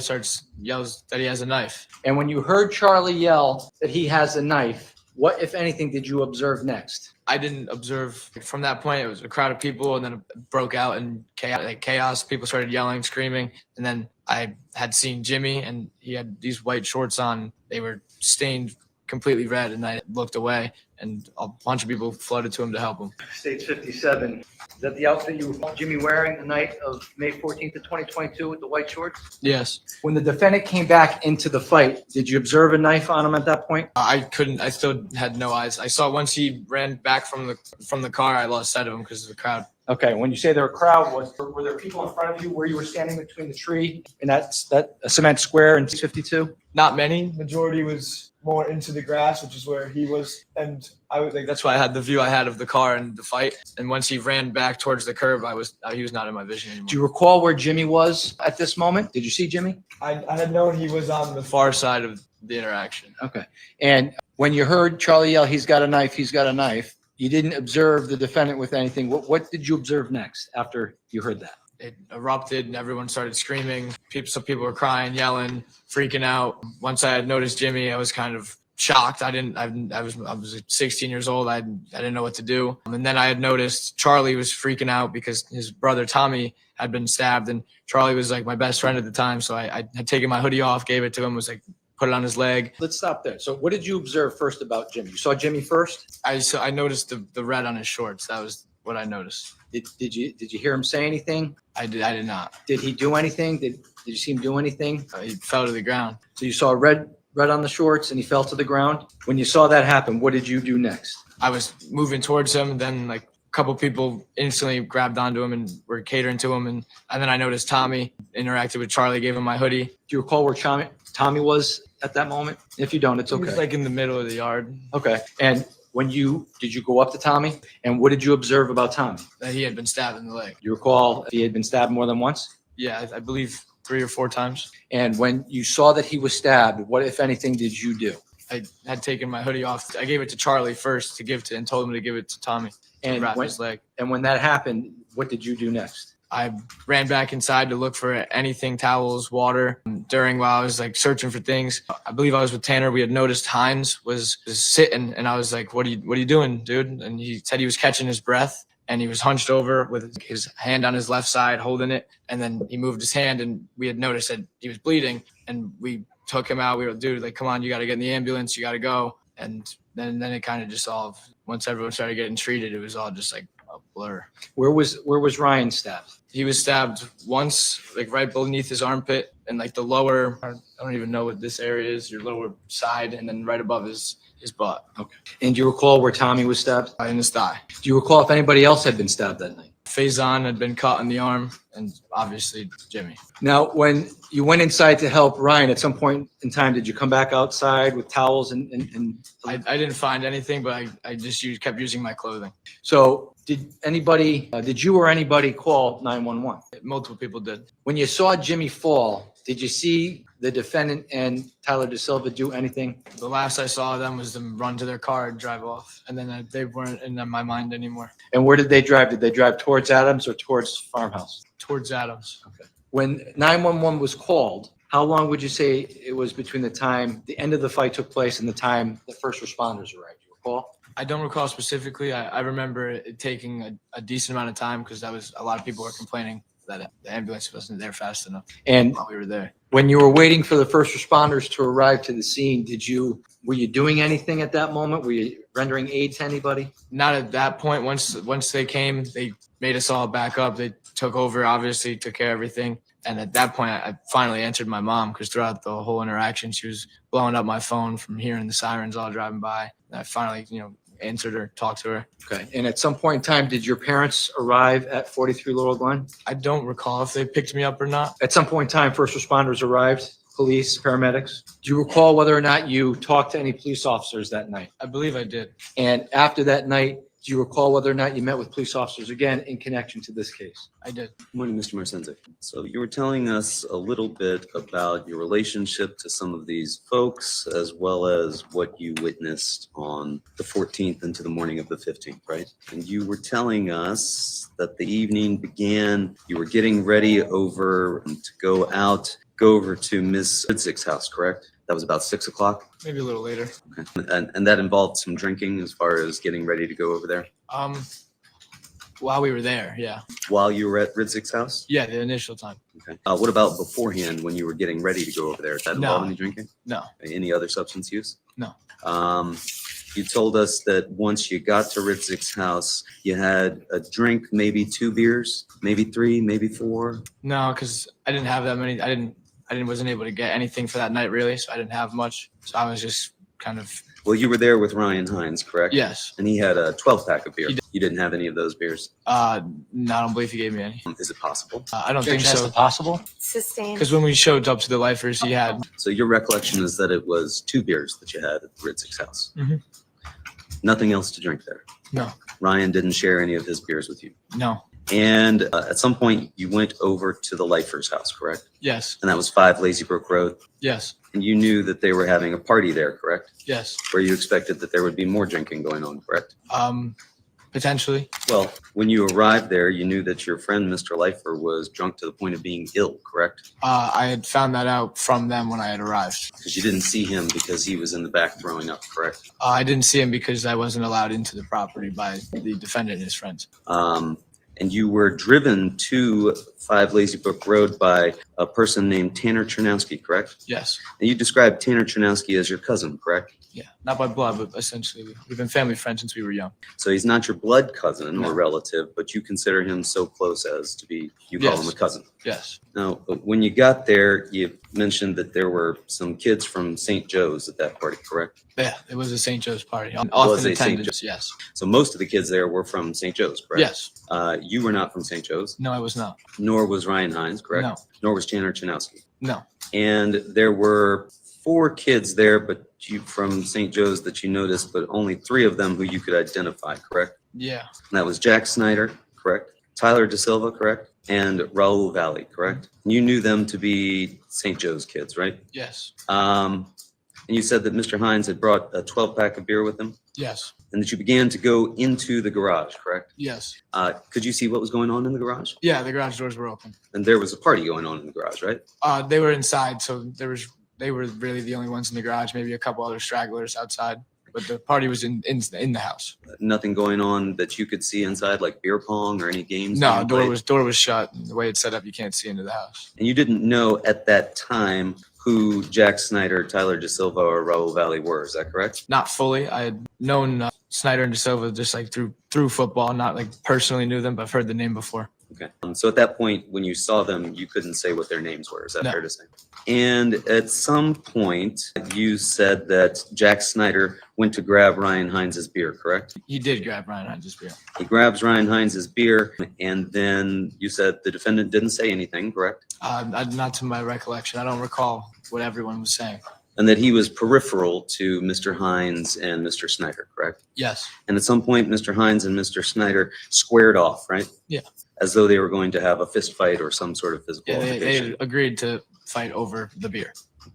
yells that he has a knife. And when you heard Charlie yell that he has a knife, what, if anything, did you observe next? I didn't observe from that point. It was a crowd of people, and then it broke out in chaos. People started yelling, screaming, and then I had seen Jimmy, and he had these white shorts on. They were stained completely red, and I looked away, and a bunch of people flooded to him to help him. Stage 57. Is that the outfit you were Jimmy wearing the night of May 14th of 2022 with the white shorts? Yes, When the defendant came back into the fight, did you observe a knife on him at that point? I couldn't. I still had no eyes. I saw once he ran back from the car, I lost sight of him because of the crowd. Okay, when you say there were a crowd, were there people in front of you where you were standing between the tree and that cement square in 52? Not many. majority was more into the grass, which is where he was, and I was like, That's why I had the view I had of the car and the fight. And once he ran back towards the curb, he was not in my vision anymore. Do you recall where Jimmy was at this moment? Did you see Jimmy? I had known he was on the Far side of the interaction. Okay. And when you heard Charlie yell, he's got a knife, he's got a knife, you didn't observe the defendant with anything. What did you observe next after you heard that? It erupted and everyone started screaming. Some people were crying, yelling, freaking out. Once I had noticed Jimmy, I was kind of shocked. I was 16 years old. I didn't know what to do. And then I had noticed Charlie was freaking out because his brother Tommy had been stabbed, and Charlie was like my best friend at the time. So I had taken my hoodie off, gave it to him, was like, put it on his leg. Let's stop there. So what did you observe first about Jimmy? You saw Jimmy first? I noticed the red on his shorts. That was what I noticed. Did you hear him say anything? I did not. Did he do anything? Did you see him do anything? He fell to the ground. So you saw red on the shorts and he fell to the ground. When you saw that happen, what did you do next? I was moving towards him, and then like a couple people instantly grabbed onto him and were catering to him, and then I noticed Tommy interacted with Charlie, gave him my hoodie. Do you recall where Tommy was at that moment? If you don't, it's He was okay. like in the middle of the yard. Okay. And did you go up to Tommy? And what did you observe about Tommy? That he had been stabbed in the leg. You recall if he had been stabbed more than once? Yeah, I believe 3 or 4 times. And when you saw that he was stabbed, what, if anything, did you do? I had taken my hoodie off. I gave it to Charlie first and told him to give it to Tommy to And wrap when, his leg. and when that happened, what did you do next? I ran back inside to look for anything, towels, water. While I was like searching for things, I believe I was with Tanner. We had noticed Hines was sitting, and I was like, what are you doing, dude? And he said he was catching his breath, and he was hunched over with his hand on his left side holding it. And then he moved his hand, and we had noticed that he was bleeding, and we took him out. We were like, dude, like, come on, you got to get in the ambulance. You got to go. And then it kind of just all, once everyone started getting treated, it was all just like a blur. Where was Ryan stabbed? He was stabbed once, like right beneath his armpit, and like the lower, I don't even know what this area is, your lower side, and then right above his butt. Okay. And do you recall where Tommy was stabbed? In his thigh. Do you recall if anybody else had been stabbed that night? Faison had been cut in the arm, and obviously Jimmy. Now, when you went inside to help Ryan, at some point in time, did you come back outside with towels and I didn't find anything, but I just kept using my clothing. so did you or anybody call 911? Multiple people did. When you saw Jimmy fall, did you see the defendant and Tyler DeSilva do anything? The last I saw of them was them run to their car and drive off, and then they weren't in my mind anymore. And where did they drive? Did they drive towards Adams or towards Farmhouse? Towards Adams. When 911 was called, how long would you say it was between the time the end of the fight took place and the time the first responders arrived? Do you recall? I don't recall specifically. I remember it taking a decent amount of time because a lot of people were complaining that the ambulance wasn't there fast enough And while we were there. when you were waiting for the first responders to arrive to the scene, were you doing anything at that moment? Were you rendering aid to anybody? Not at that point. Once they came, they made us all back up. They took over, obviously, took care of everything. And at that point, I finally answered my mom because throughout the whole interaction, she was blowing up my phone from hearing the sirens all driving by. And I finally, answered her, talked to her. Okay. And at some point in time, did your parents arrive at 43 Laurel Glen? I don't recall if they picked me up or not. At some point in time, first responders arrived, police, paramedics. Do you recall whether or not you talked to any police officers that night? I believe I did. And after that night, do you recall whether or not you met with police officers again in connection to this case? I did. Morning, Mr. Marcinzik. So you were telling us a little bit about your relationship to some of these folks, as well as what you witnessed on the 14th into the morning of the 15th, right? And you were telling us that the evening began, you were getting ready to go over to Ms. Sidzik's house, correct? That was about 6 o'clock? Maybe a little later. Okay. And that involved some drinking as far as getting ready to go over there? While we were there, yeah. While you were at Ridzik's house? Yeah, the initial time. Okay. What about beforehand when you were getting ready to go over there? Did that involve No. any drinking? No. Any other substance use? No. You told us that once you got to Ridzik's house, you had a drink, maybe 2 beers, maybe 3, maybe 4. No, because I didn't have that many. Wasn't able to get anything for that night really, so I didn't have much. So I was just kind of. Well, you were there with Ryan Hines, correct? Yes. And he had a 12-pack of beer. He did. You didn't have any of those beers. No, I don't believe he gave me any. Is it possible? I don't think so. Possible? Sustained. Because when we showed up to the lifers, he had. So your recollection is that it was 2 beers that you had at Ridzik's house. Mhm. Nothing else to drink there. No. Ryan didn't share any of his beers with you. No. And at some point, you went over to the Lifers' house, correct? Yes. And that was 5 Lazy Brook Road. Yes. And you knew that they were having a party there, correct? Yes. Where you expected that there would be more drinking going on, correct? Potentially. Well, when you arrived there, you knew that your friend, Mr. Lifer, was drunk to the point of being ill, correct? I had found that out from them when I had arrived. Because you didn't see him because he was in the back throwing up, correct? I didn't see him because I wasn't allowed into the property by the defendant and his friends. And you were driven to 5 Lazy Brook Road by a person named Tanner Chernowski, correct? Yes. And you described Tanner Chernowski as your cousin, correct? Yeah. Not by blood, but essentially we've been family friends since we were young. So he's not your blood cousin No. or relative, but you consider him so close as to be, you call him a Yes. cousin. Yes. Now, when you got there, you mentioned that there were some kids from St. Joe's at that party, correct? Yeah. It was a St. Joe's party. was Often a St. attendance. Yes. So most of the kids there were from St. Joe's, correct? Yes. You were not from St. Joe's, No, I was not. nor was Ryan Hines, correct? No. Nor was Tanner Chernowski. No. And there were 4 kids there, but you from St. Joe's that you noticed, but only 3 of them who you could identify, correct? Yeah. And that was Jack Snyder, correct? Tyler De Silva, correct? And Raul Valley, correct? You knew them to be St. Joe's kids, right? Yes. And you said that Mr. Hines had brought a 12-pack of beer with him, Yes. and that you began to go into the garage, correct? Yes. Could you see what was going on in the garage? Yeah. The garage doors were open. And there was a party going on in the garage, right? They were inside, so they were really the only ones in the garage. Maybe a couple other stragglers outside, but the party was in the house. Nothing going on that you could see inside, like beer pong or any games? No, being door played? was shut. And the way it's set up, you can't see into the house. And you didn't know at that time who Jack Snyder, Tyler De Silva, or Raul Valley were, is that correct? Not fully. I had known Snyder and De Silva just like through football, not like personally knew them, but I've heard the name before. Okay. So at that point, when you saw them, you couldn't say what their names were. Is that No. fair to say? And at some point, you said that Jack Snyder went to grab Ryan Hines' beer, correct? He did grab Ryan Hines' beer. He grabs Ryan Hines' beer, and then you said the defendant didn't say anything, correct? Not to my recollection. I don't recall what everyone was saying. And that he was peripheral to Mr. Hines and Mr. Snyder, correct? Yes. And at some point, Mr. Hines and Mr. Snyder squared off, right? Yeah. As though they were going to have a fist fight or some sort of physical Yeah, they altercation. agreed to fight over the beer.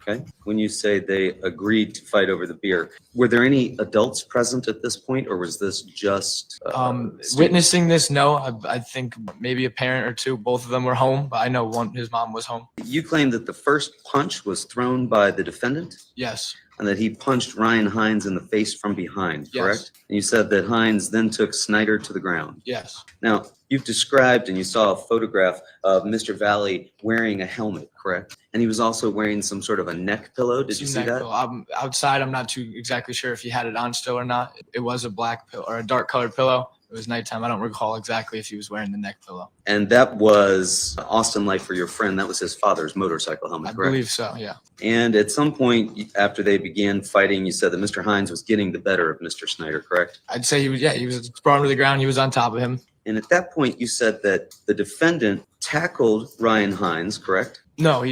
Okay. When you say they agreed to fight over the beer, were there any adults present at this point, or was this just students? Witnessing this, no. I think maybe a parent or two. Both of them were home, but I know his mom was home. You claim that the first punch was thrown by the defendant Yes. and that he punched Ryan Hines in the face from behind, Yes. correct? And you said that Hines then took Snyder to the ground. Yes. Now, you've described and you saw a photograph of Mr. Valley wearing a helmet, correct? And he was also wearing some sort of a neck pillow. Did you see that? Outside, I'm not too exactly sure if he had it on still or not. It was a black pillow or a dark colored pillow. It was nighttime. I don't recall exactly if he was wearing the neck pillow. And that was Austin Lifer, your friend. That was his father's motorcycle I helmet, correct? believe so, yeah. And at some point after they began fighting, you said that Mr. Hines was getting the better of Mr. Snyder, correct? I'd say he was brought him to the ground. He was on top of him. And at that point, you said that the defendant tackled Ryan Hines, correct? No,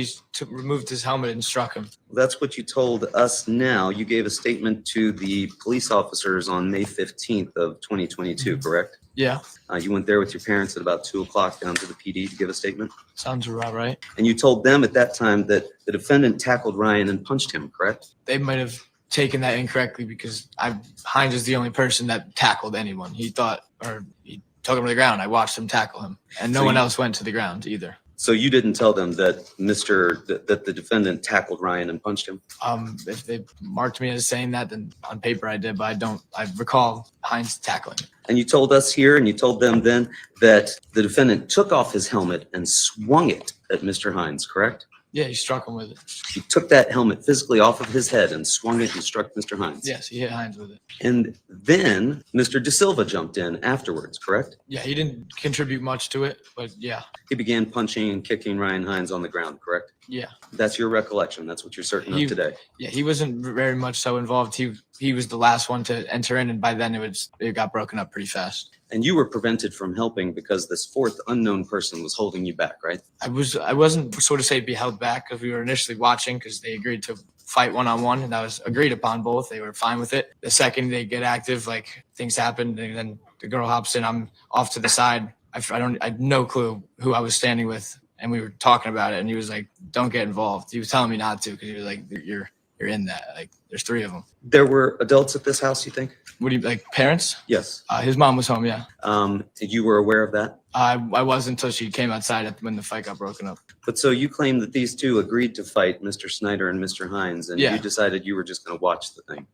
removed his helmet and struck him. That's what you told us now. You gave a statement to the police officers on May 15th of 2022, correct? Yeah, You went there with your parents at about 2 o'clock down to the PD to give a statement. sounds about right. And you told them at that time that the defendant tackled Ryan and punched him, correct? They might have taken that incorrectly because Hines is the only person that tackled anyone. He took him to the ground. I watched him tackle him, and no So one you- else went to the ground either. So you didn't tell them that that the defendant tackled Ryan and punched him? If they marked me as saying that, then on paper I did, but I recall Hines tackling. And you told us here and you told them then that the defendant took off his helmet and swung it at Mr. Hines, correct? Yeah, he struck him with it. He took that helmet physically off of his head and swung it and struck Mr. Hines. Yes, he hit Hines with it. And then Mr. De Silva jumped in afterwards, correct? Yeah, he didn't contribute much to it, but yeah, He began punching and kicking Ryan Hines on the ground, correct? yeah. That's your recollection. That's what you're certain He- of today. Yeah, he wasn't very much so involved. He was the last one to enter in, and by then it got broken up pretty fast. And you were prevented from helping because this fourth unknown person was holding you back, right? I wasn't sort of say be held back because we were initially watching because they agreed to fight one-on-one, and that was agreed upon both. They were fine with it. The second they get active, like things happened, and then the girl hops in. I'm off to the side. I had no clue who I was standing with, and we were talking about it, and he was like, "Don't get involved." He was telling me not to because he was like, "You're in that. Like, there's 3 of them." There were adults at this house, you think? What do you like? Parents? Yes. His mom was home. Yeah. You were aware of that? I wasn't until she came outside when the fight got broken up. But so you claim that these two agreed to fight Mr. Snyder and Mr. Hines, and Yeah. you decided you were just going to watch the thing.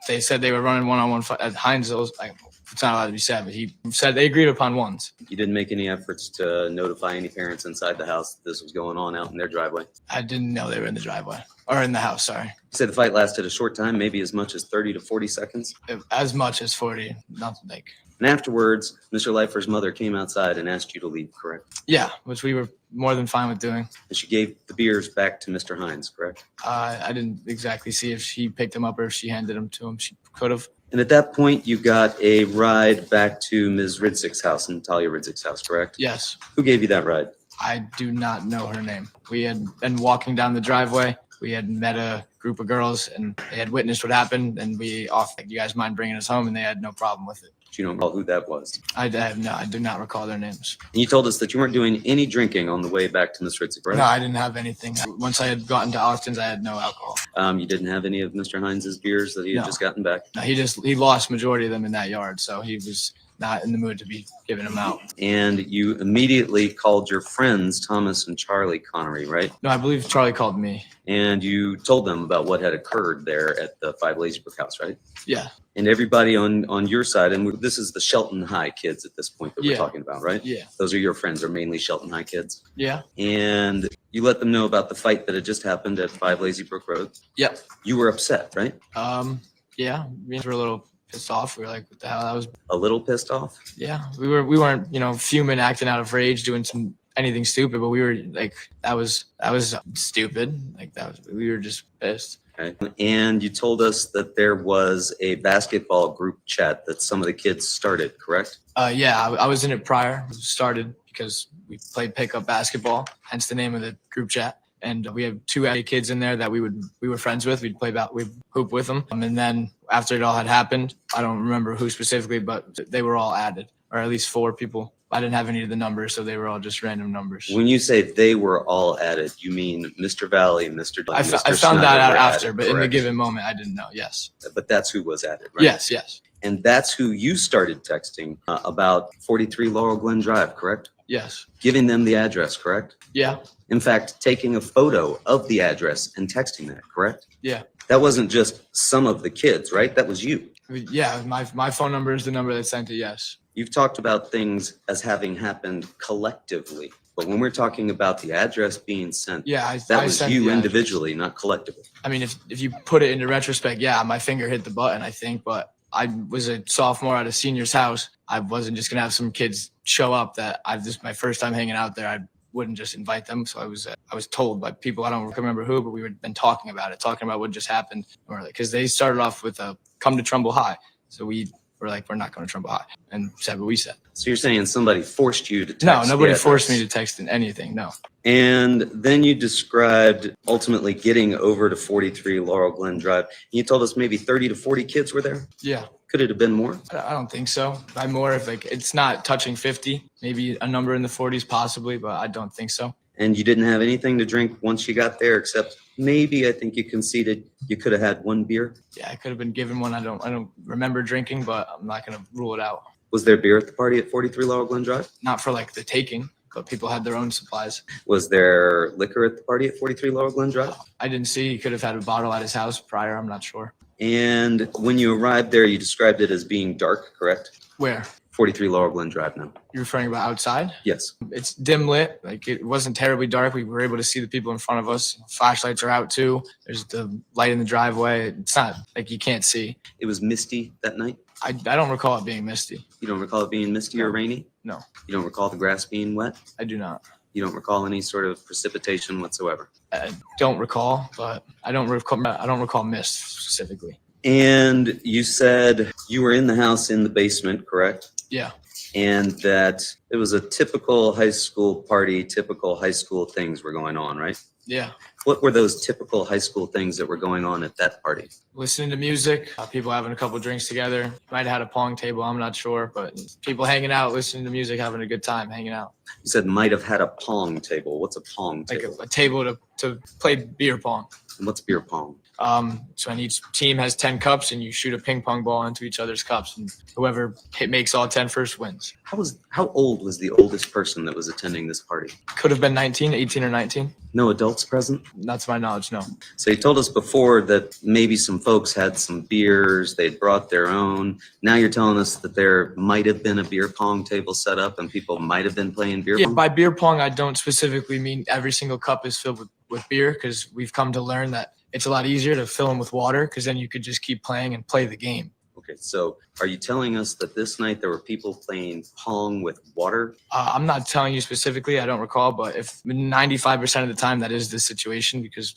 They said they were running one-on-one fight. Hines, it's not allowed to be said, but he said they agreed upon ones. You didn't make any efforts to notify any parents inside the house that this was going on out in their driveway. I didn't know they were in the driveway or in the house. Sorry, You said the fight lasted a short time, maybe as much as 30 to 40 seconds. as much as 40. Nothing like. And afterwards, Mr. Leifer's mother came outside and asked you to leave, correct? Yeah, which we were more than fine with doing. And she gave the beers back to Mr. Hines, correct? I didn't exactly see if she picked them up or if she handed them to him. She could have. And at that point, you got a ride back to Ms. Ridsick's house, Natalia Ridsick's house, correct? Yes, Who gave you that ride? I do not know her name. We had been walking down the driveway. We had met a group of girls and they had witnessed what happened. And we offered, "You guys mind bringing us home?" And they had no problem with it. You don't recall who that was. I do not recall their names. And you told us that you weren't doing any drinking on the way back to Ms. Ridsick, right? No, I didn't have anything. Once I had gotten to Austin's, I had no alcohol. You didn't have any of Mr. Hines's beers that he had No. just gotten back. No, he lost majority of them in that yard, so he was not in the mood to be giving them out. And you immediately called your friends, Thomas and Charlie Connery, right? No, I believe Charlie called me. And you told them about what had occurred there at the 5 Lazybrook house, right? Yeah, And everybody on your side, and this is the Shelton High kids at this point that we're Yeah. talking about, right? yeah, Those are your friends, are mainly Shelton High kids. yeah. And you let them know about the fight that had just happened at 5 Lazybrook Road. Yep. You were upset, right? Yeah, we were a little pissed off. We were like, "What the hell?" That was. A little pissed off. Yeah, we weren't fuming, acting out of rage, doing anything stupid, but we were like, that was stupid. Like we were just pissed. Okay. And you told us that there was a basketball group chat that some of the kids started, correct? Yeah, I was in it prior. It started because we played pickup basketball, hence the name of the group chat. And we have 2 kids in there that we were friends with. We'd hoop with them. And then after it all had happened, I don't remember who specifically, but they were all added, or at least 4 people. I didn't have any of the numbers, so they were all just random numbers. When you say they were all added, you mean Mr. Valley, Mr. I Mr. found that Snyder out were after, added, but in the correct? given moment, I didn't know. Yes. But that's who was added, right? Yes. And that's who you started texting about 43 Laurel Glen Drive, correct? Yes. Giving them the address, correct? Yeah. In fact, taking a photo of the address and texting that, correct? Yeah. That wasn't just some of the kids, right? That was you. Yeah. My phone number is the number that sent it. Yes. You've talked about things as having happened collectively. But when we're talking about the address being sent, Yeah, that I was sent you the address. individually, not collectively. I mean, if you put it into retrospect, yeah, my finger hit the button, I think, but I was a sophomore at a senior's house. I wasn't just gonna have some kids show up that this is my first time hanging out there. I wouldn't just invite them. So I was told by people, I don't remember who, but we had been talking about it, talking about what just happened, or like because they started off with a come to Trumbull High, so we were like, we're not going to Trumbull High, and said what we said. So you're saying somebody forced you to text No, the nobody forced me address. to text in anything. No. And then you described ultimately getting over to 43 Laurel Glen Drive. You told us maybe 30 to 40 kids were there. Yeah. Could it have been more? I don't think so. By more, if like it's not touching 50, maybe a number in the 40s possibly, but I don't think so. And you didn't have anything to drink once you got there, except maybe I think you conceded you could have had one beer. Yeah, I could have been given one. I don't remember drinking, but I'm not gonna rule it out. Was there beer at the party at 43 Laurel Glen Drive? Not for like the taking, but people had their own supplies. Was there liquor at the party at 43 Laurel Glen Drive? I didn't see. He could have had a bottle at his house prior. I'm not sure. And when you arrived there, you described it as being dark, correct? Where? 43 Laurel Glen Drive now. You're referring about outside? Yes. It's dim lit. Like it wasn't terribly dark. We were able to see the people in front of us. Flashlights are out too. There's the light in the driveway. It's not like you can't see. It was misty that night. I don't recall it being misty. You don't recall it being misty or rainy? No. You don't recall the grass being wet? I do not. You don't recall any sort of precipitation whatsoever? I don't recall, but I don't recall mist specifically. And you said you were in the house in the basement, correct? Yeah. And that it was a typical high school party, typical high school things were going on, right? Yeah. What were those typical high school things that were going on at that party? Listening to music, people having a couple drinks together. Might have had a pong table, I'm not sure, but people hanging out, listening to music, having a good time, hanging out. You said might have had a pong table. What's a pong Like table? a table to play beer pong. And what's beer pong? So when each team has 10 cups and you shoot a ping pong ball into each other's cups, and whoever makes all 10 first wins. How old was the oldest person that was attending this party? Could have been 18 or 19. No adults present? Not to my knowledge, no. So you told us before that maybe some folks had some beers, they'd brought their own. Now you're telling us that there might have been a beer pong table set up and people might have been playing beer Yeah, pong? by beer pong, I don't specifically mean every single cup is filled with beer, because we've come to learn that it's a lot easier to fill them with water, because then you could just keep playing and play the game. Okay, so are you telling us that this night there were people playing pong with water? I'm not telling you specifically, I don't recall, but if 95% of the time that is the situation, because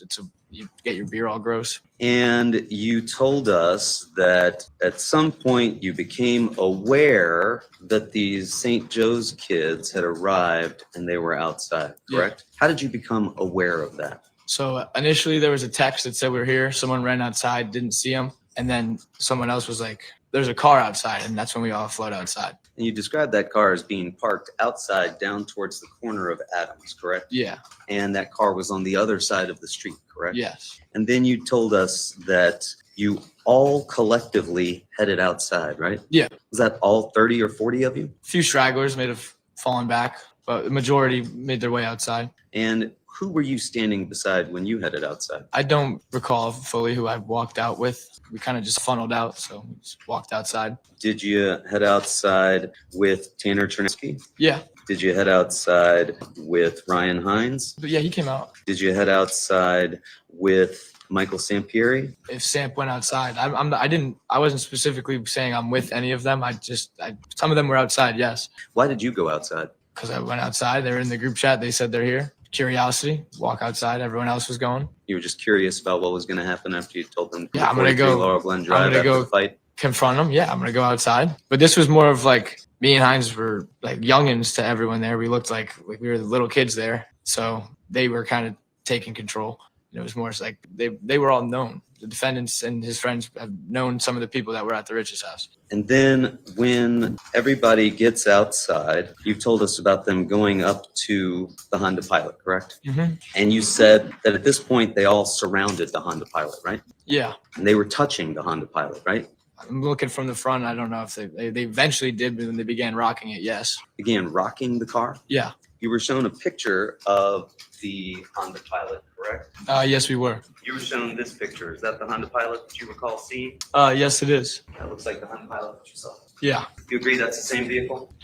you get your beer all gross. And you told us that at some point you became aware that these St. Joe's kids had arrived and they were outside, correct? How did you become aware of that? So initially there was a text that said we're here. Someone ran outside, didn't see him. And then someone else was like, there's a car outside. And that's when we all flowed outside. And you described that car as being parked outside down towards the corner of Adams, correct? Yeah. And that car was on the other side of the street, correct? Yes. And then you told us that you all collectively headed outside, right? Yeah. Was that all 30 or 40 of you? A few stragglers may have fallen back, but the majority made their way outside. And who were you standing beside when you headed outside? I don't recall fully who I walked out with. We kind of just funneled out, so we just walked outside. Did you head outside with Tanner Chernesky? Yeah. Did you head outside with Ryan Hines? But yeah, he came out. Did you head outside with Michael Sampieri? If Samp went outside, I wasn't specifically saying I'm with any of them. Some of them were outside, yes. Why did you go outside? Because I went outside. They were in the group chat. They said they're here. Curiosity, walk outside. Everyone else was going. You were just curious about what was going to happen after you told them. Yeah, I'm gonna go- Laurel Glen Drive gonna after go- the fight. Confront them. Yeah, I'm going to go outside. But this was more of like me and Hines were like youngins to everyone there. We looked like we were the little kids there. So they were kind of taking control. It was more like they were all known. The defendants and his friends have known some of the people that were at the Rich's house. And then when everybody gets outside, you've told us about them going up to the Honda Pilot, correct? Mm-hmm. And you said that at this point they all surrounded the Honda Pilot, right? Yeah. And they were touching the Honda Pilot, right? I'm looking from the front. I don't know if they eventually did, but when they began rocking it, yes. Began rocking the car. Yeah. You were shown a picture of the Honda Pilot, correct? Yes, we were. You were shown this picture. Is that the Honda Pilot that you recall seeing? Yes, it is. That looks like the Honda Pilot that you saw. Yeah. You agree that's the same vehicle?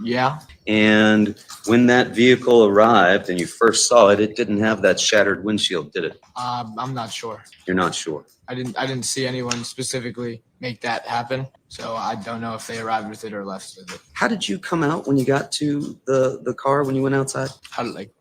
Yeah. And when that vehicle arrived and you first saw it, it didn't have that shattered windshield, did it? I'm not sure. You're not sure. I didn't see anyone specifically make that happen. So I don't know if they arrived with it or left with it. How did you come out when you got to the car when you went outside?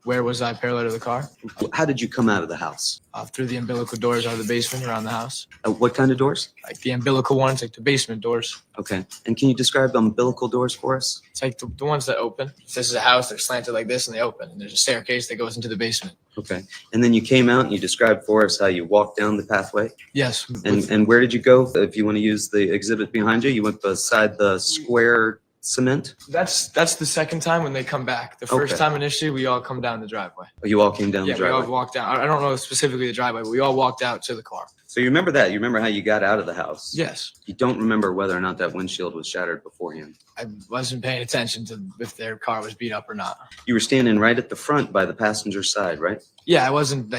Where was I parallel to the car? How did you come out of the house? Through the umbilical doors out of the basement around the house. What kind of doors? Like the umbilical ones, like the basement doors. Okay. And can you describe the umbilical doors for us? It's like the ones that open. If this is a house, they're slanted like this and they open. And there's a staircase that goes into the basement. Okay. And then you came out and you described for us how you walked down the pathway. Yes. And where did you go? If you want to use the exhibit behind you, you went beside the square cement. That's the second time when they come back. The first Okay. time initially, we all come down the driveway. Oh, you all came down Yeah, the we all driveway. walked down. I don't know specifically the driveway, but we all walked out to the car. So you remember that? You remember how you got out of the house? Yes. You don't remember whether or not that windshield was shattered beforehand. I wasn't paying attention to if their car was beat up or not. You were standing right at the front by the passenger side, right? Yeah, I wasn't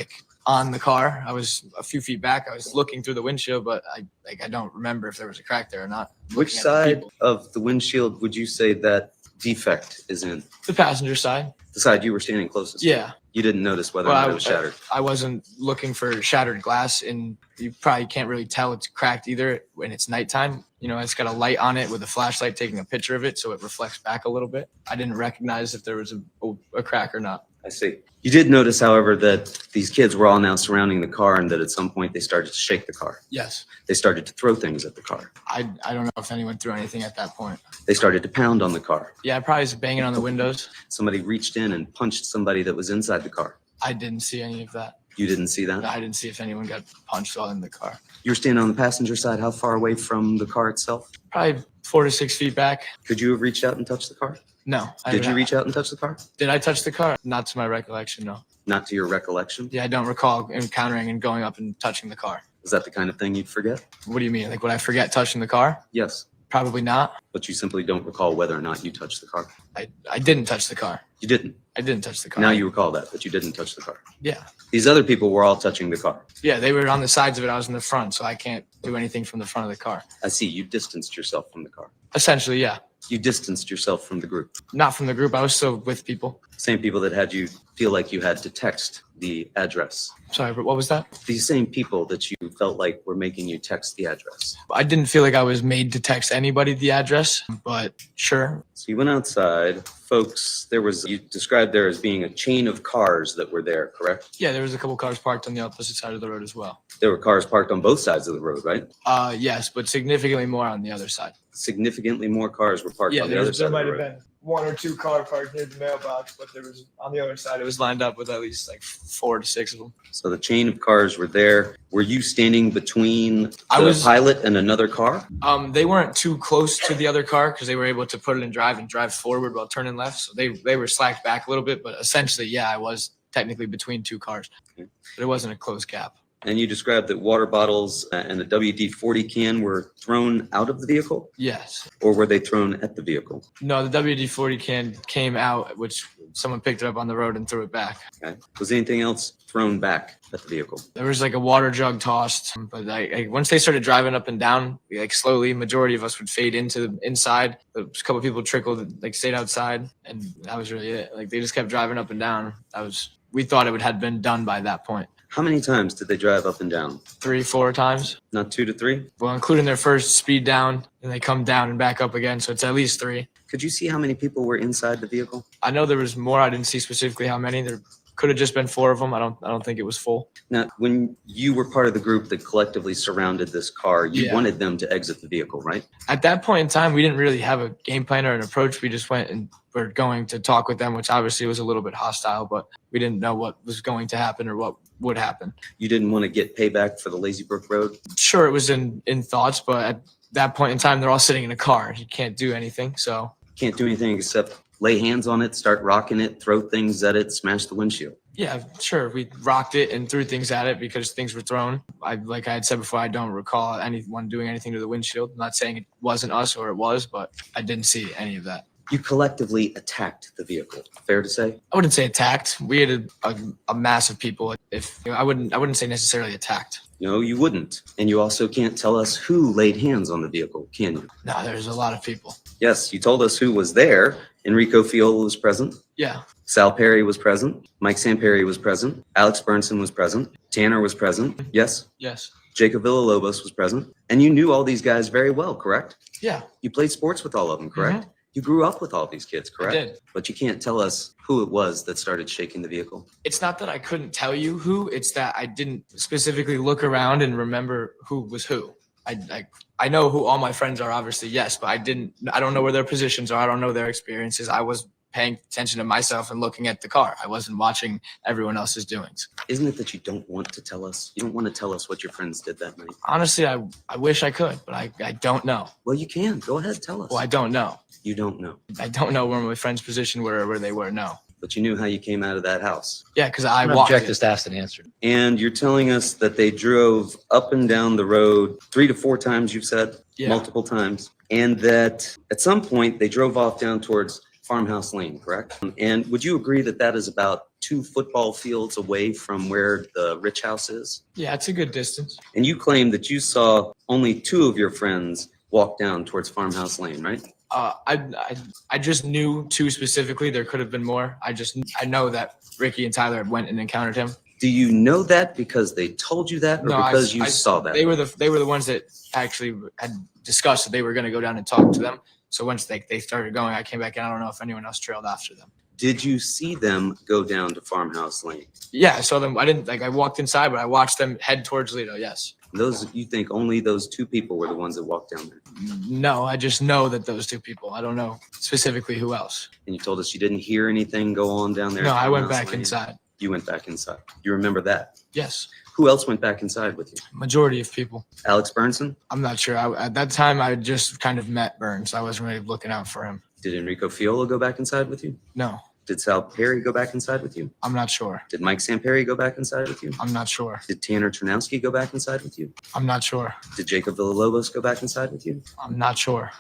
on the car. I was a few feet back. I was looking through the windshield, but I don't remember if there was a crack there or not. Which Looking at the side people. of the windshield would you say that defect is in? The passenger side. The side you were standing closest to? Yeah. You didn't notice whether Well, or not it was shattered. I wasn't looking for shattered glass, and you probably can't really tell it's cracked either when it's nighttime. You know, it's got a light on it with a flashlight taking a picture of it, so it reflects back a little bit. I didn't recognize if there was a crack or not. I see. You did notice, however, that these kids were all now surrounding the car and that at some point they started to shake the car. Yes. They started to throw things at the car. I don't know if anyone threw anything at that point. They started to pound on the car. Yeah, I probably was banging on the windows. Somebody reached in and punched somebody that was inside the car. I didn't see any of that. You didn't see that? I didn't see if anyone got punched while in the car. You were standing on the passenger side. How far away from the car itself? Probably 4 to 6 feet back. Could you have reached out and touched the car? No. Did you reach out and touch the car? Did I touch the car? Not to my recollection, no. Not to your recollection? Yeah, I don't recall encountering and going up and touching the car. Is that the kind of thing you'd forget? What do you mean? Like, would I forget touching the car? Yes. Probably not. But you simply don't recall whether or not you touched the car. I didn't touch the car. You didn't. I didn't touch the car. Now you recall that, but you didn't touch the car. Yeah. These other people were all touching the car. Yeah, they were on the sides of it. I was in the front, so I can't do anything from the front of the car. I see. You distanced yourself from the car. Essentially, yeah. You distanced yourself from the group. Not from the group. I was still with people. Same people that had you feel like you had to text the address. Sorry, but what was that? These same people that you felt like were making you text the address. I didn't feel like I was made to text anybody the address, but sure. So you went outside. Folks, you described there as being a chain of cars that were there, correct? Yeah, there was a couple cars parked on the opposite side of the road as well. There were cars parked on both sides of the road, right? Yes, but significantly more on the other side. Significantly more cars were parked Yeah, on the there other was- side There of might the have road. been one or two car parked near the mailbox, but there was on the other side. It was lined up with at least like 4 to 6 of them. So the chain of cars were there. Were you standing between I the was- pilot and another car? They weren't too close to the other car because they were able to put it in drive and drive forward while turning left. So they were slacked back a little bit, but essentially, yeah, I was technically between two cars. Okay. But it wasn't a close gap. And you described that water bottles and a WD-40 can were thrown out of the vehicle, Yes. or were they thrown at the vehicle? No, the WD-40 can came out, which someone picked it up on the road and threw it back. Okay. Was anything else thrown back at the vehicle? There was like a water jug tossed, but once they started driving up and down, slowly, majority of us would fade into the inside. A couple people trickled, stayed outside, and that was really it. They just kept driving up and down. We thought it had been done by that point. How many times did they drive up and down? 3, 4 times. Not 2 to 3? Well, including their first speed down, and they come down and back up again, so it's at least 3. Could you see how many people were inside the vehicle? I know there was more. I didn't see specifically how many. There could have just been 4 of them. I don't think it was full. Now, when you were part of the group that collectively surrounded this car, you Yeah. wanted them to exit the vehicle, right? At that point in time, we didn't really have a game plan or an approach. We just went and were going to talk with them, which obviously was a little bit hostile, but we didn't know what was going to happen or what would happen. You didn't want to get payback for the Lazy Brook Road? Sure, it was in thoughts, but at that point in time, they're all sitting in a car. You can't do anything. So Can't do anything except lay hands on it, start rocking it, throw things at it, smash the windshield. yeah, sure. We rocked it and threw things at it because things were thrown. Like I had said before, I don't recall anyone doing anything to the windshield. I'm not saying it wasn't us or it was, but I didn't see any of that. You collectively attacked the vehicle. Fair to say? I wouldn't say attacked. We had a mass of people. If I wouldn't say necessarily attacked. No, you wouldn't. And you also can't tell us who laid hands on the vehicle, can you? No, there's a lot of people. Yes, you told us who was there. Enrico Fiola was present. Yeah. Sal Perry was present. Mike Samperi was present. Alex Burnson was present. Tanner was present. Yes. Yes. Jacob Villalobos was present. And you knew all these guys very well, correct? Yeah. You played sports with all of them, correct? You grew up with all these kids, correct? I did. But you can't tell us who it was that started shaking the vehicle. It's not that I couldn't tell you who. It's that I didn't specifically look around and remember who was who. I know who all my friends are, obviously, yes, but I don't know where their positions are. I don't know their experiences. I was paying attention to myself and looking at the car. I wasn't watching everyone else's doings. Isn't it that you don't want to tell us? You don't want to tell us what your friends did that night? Honestly, I wish I could, but I don't know. Well, you can. Go ahead, tell us. Well, I don't know. You don't know. I don't know where my friends' position were or where they were, no. But you knew how you came out of that house. Yeah, because I I'm walked object it. is asked and answered. And you're telling us that they drove up and down the road 3 to 4 times, you've said? Yeah. Multiple times. And that at some point they drove off down towards Farmhouse Lane, correct? And would you agree that that is about 2 football fields away from where the Rich House is? Yeah, it's a good distance. And you claim that you saw only 2 of your friends walk down towards Farmhouse Lane, right? I just knew 2 specifically. There could have been more. I know that Ricky and Tyler went and encountered him. Do you know that because they told you that or because you saw that? They were the ones that actually had discussed that they were going to go down and talk to them. So once they started going, I came back and I don't know if anyone else trailed after them. Did you see them go down to Farmhouse Lane? Yeah, I saw them. I walked inside, but I watched them head towards Lido. Yes. Those, you think only those 2 people were the ones that walked down there? No, I just know that those 2 people. I don't know specifically who else. And you told us you didn't hear anything go on down there? No, at I went Farmhouse back Lane? inside. You went back inside. You remember that? Yes. Who else went back inside with you? Majority of people. Alex Burnson? I'm not sure. At that time, I just kind of met Burns. I wasn't really looking out for him. Did Enrico Fiola go back inside with you? No, Did Sal Perry go back inside with you? I'm not sure. Did Mike Samperi go back inside with you? I'm not sure. Did Tanner Ternowski go back inside with you? I'm not sure. Did Jacob Villalobos go back inside with you? I'm not sure.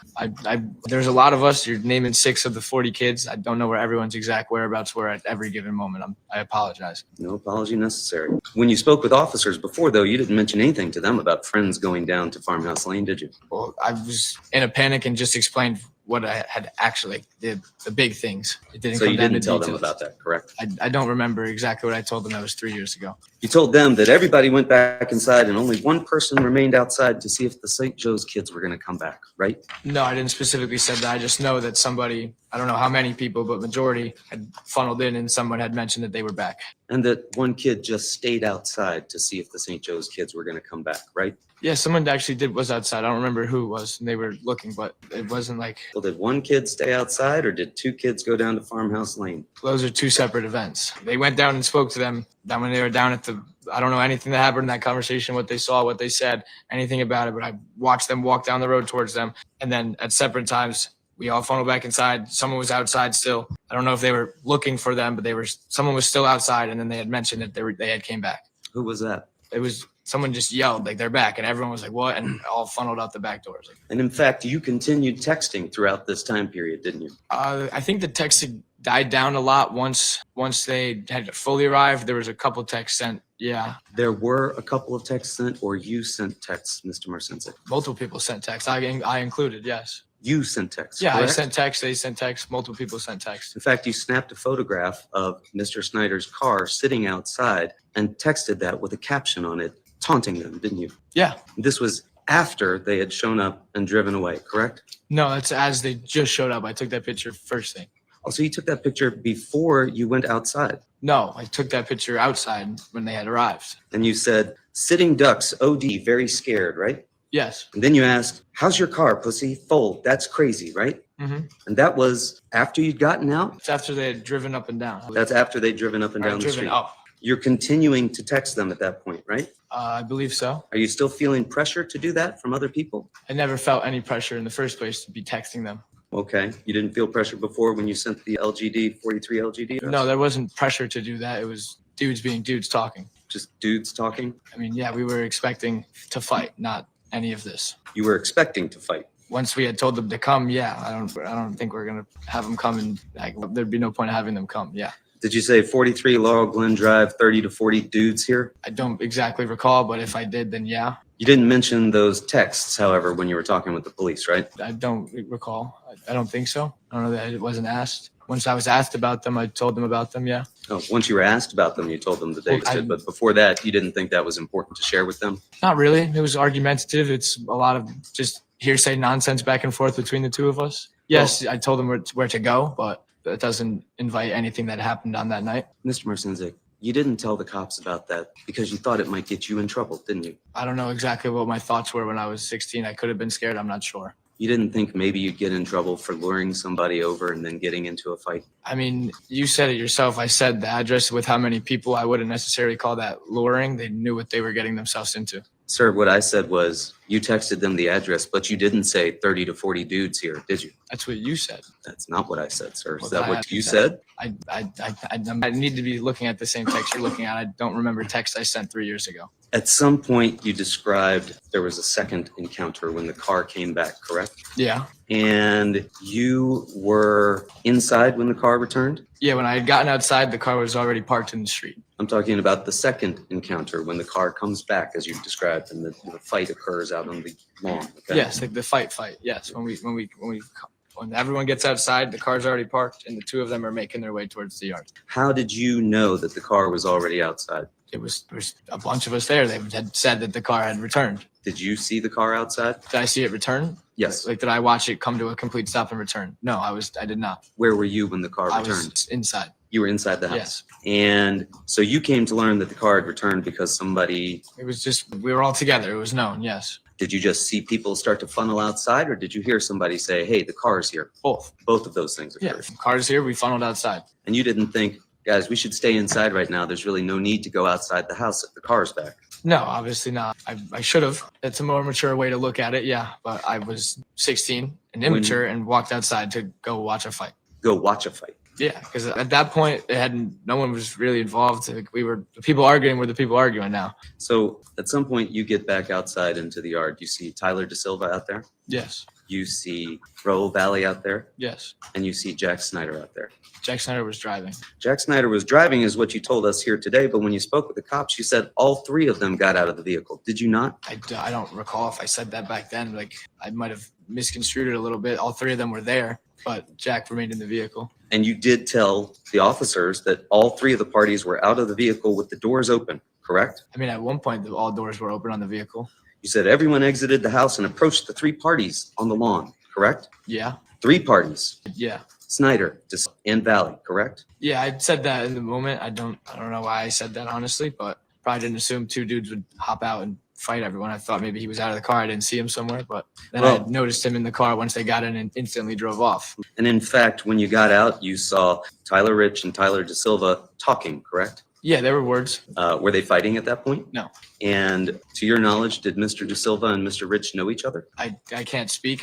There's a lot of us. You're naming 6 of the 40 kids. I don't know where everyone's exact whereabouts were at every given moment. I apologize. No apology necessary. When you spoke with officers before, though, you didn't mention anything to them about friends going down to Farmhouse Lane, did you? Well, I was in a panic and just explained what I had actually did, the big things. It didn't So come you down didn't to tell them details. about that, correct? I don't remember exactly what I told them. That was 3 years ago. You told them that everybody went back inside and only one person remained outside to see if the St. Joe's kids were going to come back, right? No, I didn't specifically say that. I just know that somebody, I don't know how many people, but majority had funneled in and someone had mentioned that they were back. And that one kid just stayed outside to see if the St. Joe's kids were going to come back, right? Yeah, someone actually was outside. I don't remember who it was. And they were looking, but it wasn't like, Well, did one kid stay outside or did 2 kids go down to Farmhouse Lane? those are 2 separate events. They went down and spoke to them. Then when they were down at I don't know anything that happened in that conversation, what they saw, what they said, anything about it, but I watched them walk down the road towards them. And then at separate times, we all funneled back inside. Someone was outside still. I don't know if they were looking for them, but someone was still outside. And then they had mentioned that they had came back. Who was that? It was someone just yelled like they're back and everyone was like, what? And all funneled out the back doors. And in fact, you continued texting throughout this time period, didn't you? I think the texting died down a lot once they had fully arrived. There was a couple texts sent. Yeah, There were a couple of texts sent or you sent texts, Mr. Marcinsic? multiple people sent texts. I included, yes. You sent texts, Yeah, correct? I sent texts. They sent texts. Multiple people sent texts. In fact, you snapped a photograph of Mr. Snyder's car sitting outside and texted that with a caption on it, taunting them, didn't you? Yeah. This was after they had shown up and driven away, correct? No, that's as they just showed up. I took that picture first thing. Also, you took that picture before you went outside. No, I took that picture outside when they had arrived. And you said, sitting ducks, OD, very scared, right? Yes. And then you asked, how's your car, pussy? Full. That's crazy, right? Mm-hmm. And that was after you'd gotten out? It's after they had driven up and down. That's after they'd driven up and Or down the driven street. up. You're continuing to text them at that point, right? I believe so. Are you still feeling pressure to do that from other people? I never felt any pressure in the first place to be texting them. Okay. You didn't feel pressure before when you sent the LGD, 43 LGD? No, there wasn't pressure to do that. It was dudes being dudes talking. Just dudes talking? I mean, yeah, we were expecting to fight, not any of this. You were expecting to fight. once we had told them to come, yeah, I don't think we're gonna have them come, and like, there'd be no point of having them come. Yeah, Did you say 43 Laurel Glen Drive, 30 to 40 dudes here? I don't exactly recall, but if I did, then yeah. You didn't mention those texts, however, when you were talking with the police, right? I don't recall. I don't think so. I don't know that it wasn't asked. Once I was asked about them, I told them about them. Yeah. Oh, once you were asked about them, you told them that they Well, existed, but before that, you didn't think that was important to share with them? Not really. It was argumentative. It's a lot of just hearsay nonsense back and forth between the two of us. Yes, I told them where to go, but that doesn't invite anything that happened on that night. Mr. Mersenzik, you didn't tell the cops about that because you thought it might get you in trouble, didn't you? I don't know exactly what my thoughts were when I was 16. I could have been scared. I'm not sure. You didn't think maybe you'd get in trouble for luring somebody over and then getting into a fight? I mean, you said it yourself. I said the address with how many people. I wouldn't necessarily call that luring. They knew what they were getting themselves into. Sir, what I said was you texted them the address, but you didn't say 30 to 40 dudes here, did you? That's what you said. That's not what I said, sir. Is Well, that I what you said- said? I need to be looking at the same text you're looking at. I don't remember text I sent 3 years ago. At some point, you described there was a second encounter when the car came back, correct? Yeah. And you were inside when the car returned? Yeah, when I had gotten outside, the car was already parked in the street. I'm talking about the second encounter when the car comes back, as you've described, and the fight occurs out on the lawn. Okay? Yes, like the fight. Yes, when everyone gets outside, the car's already parked, and the two of them are making their way towards the yard. How did you know that the car was already outside? There was a bunch of us there. They had said that the car had returned. Did you see the car outside? Did I see it return? Yes. Like, did I watch it come to a complete stop and return? No, I did not. Where were you when the car I returned? was inside. You were inside the house? Yes. And so you came to learn that the car had returned because somebody, It was just, we were all together. It was known. Yes. did you just see people start to funnel outside, or did you hear somebody say, hey, the car's here? Both. Both of those things Yeah. occurred. Car's here. We funneled outside. And you didn't think, guys, we should stay inside right now. There's really no need to go outside the house if the car's back. No, obviously not. I should have. It's a more mature way to look at it. Yeah. But I was 16 and immature and walked outside to go watch a fight. Go watch a fight. Yeah. Because at that point, no one was really involved. Like, the people arguing were the people arguing now. So at some point, you get back outside into the yard. You see Tyler DeSilva out there. Yes. You see Raul Valley out there, Yes. and you see Jack Snyder out there. Jack Snyder was driving. Jack Snyder was driving is what you told us here today, but when you spoke with the cops, you said all three of them got out of the vehicle. Did you not? I don't recall if I said that back then. Like, I might have misconstrued it a little bit. All three of them were there, but Jack remained in the vehicle. And you did tell the officers that all three of the parties were out of the vehicle with the doors open, correct? I mean, at one point, all doors were open on the vehicle. You said everyone exited the house and approached the three parties on the lawn, correct? Yeah. Three parties, Yeah. Snyder and Valley, correct? Yeah, I said that in the moment. I don't know why I said that, honestly, but probably didn't assume two dudes would hop out and fight everyone. I thought maybe he was out of the car. I didn't see him somewhere, but then I Well- noticed him in the car once they got in and instantly drove off. And in fact, when you got out, you saw Tyler Rich and Tyler DeSilva talking, correct? Yeah, there were words. Were they fighting at that point? No. And to your knowledge, did Mr. DeSilva and Mr. Rich know each other? I can't speak.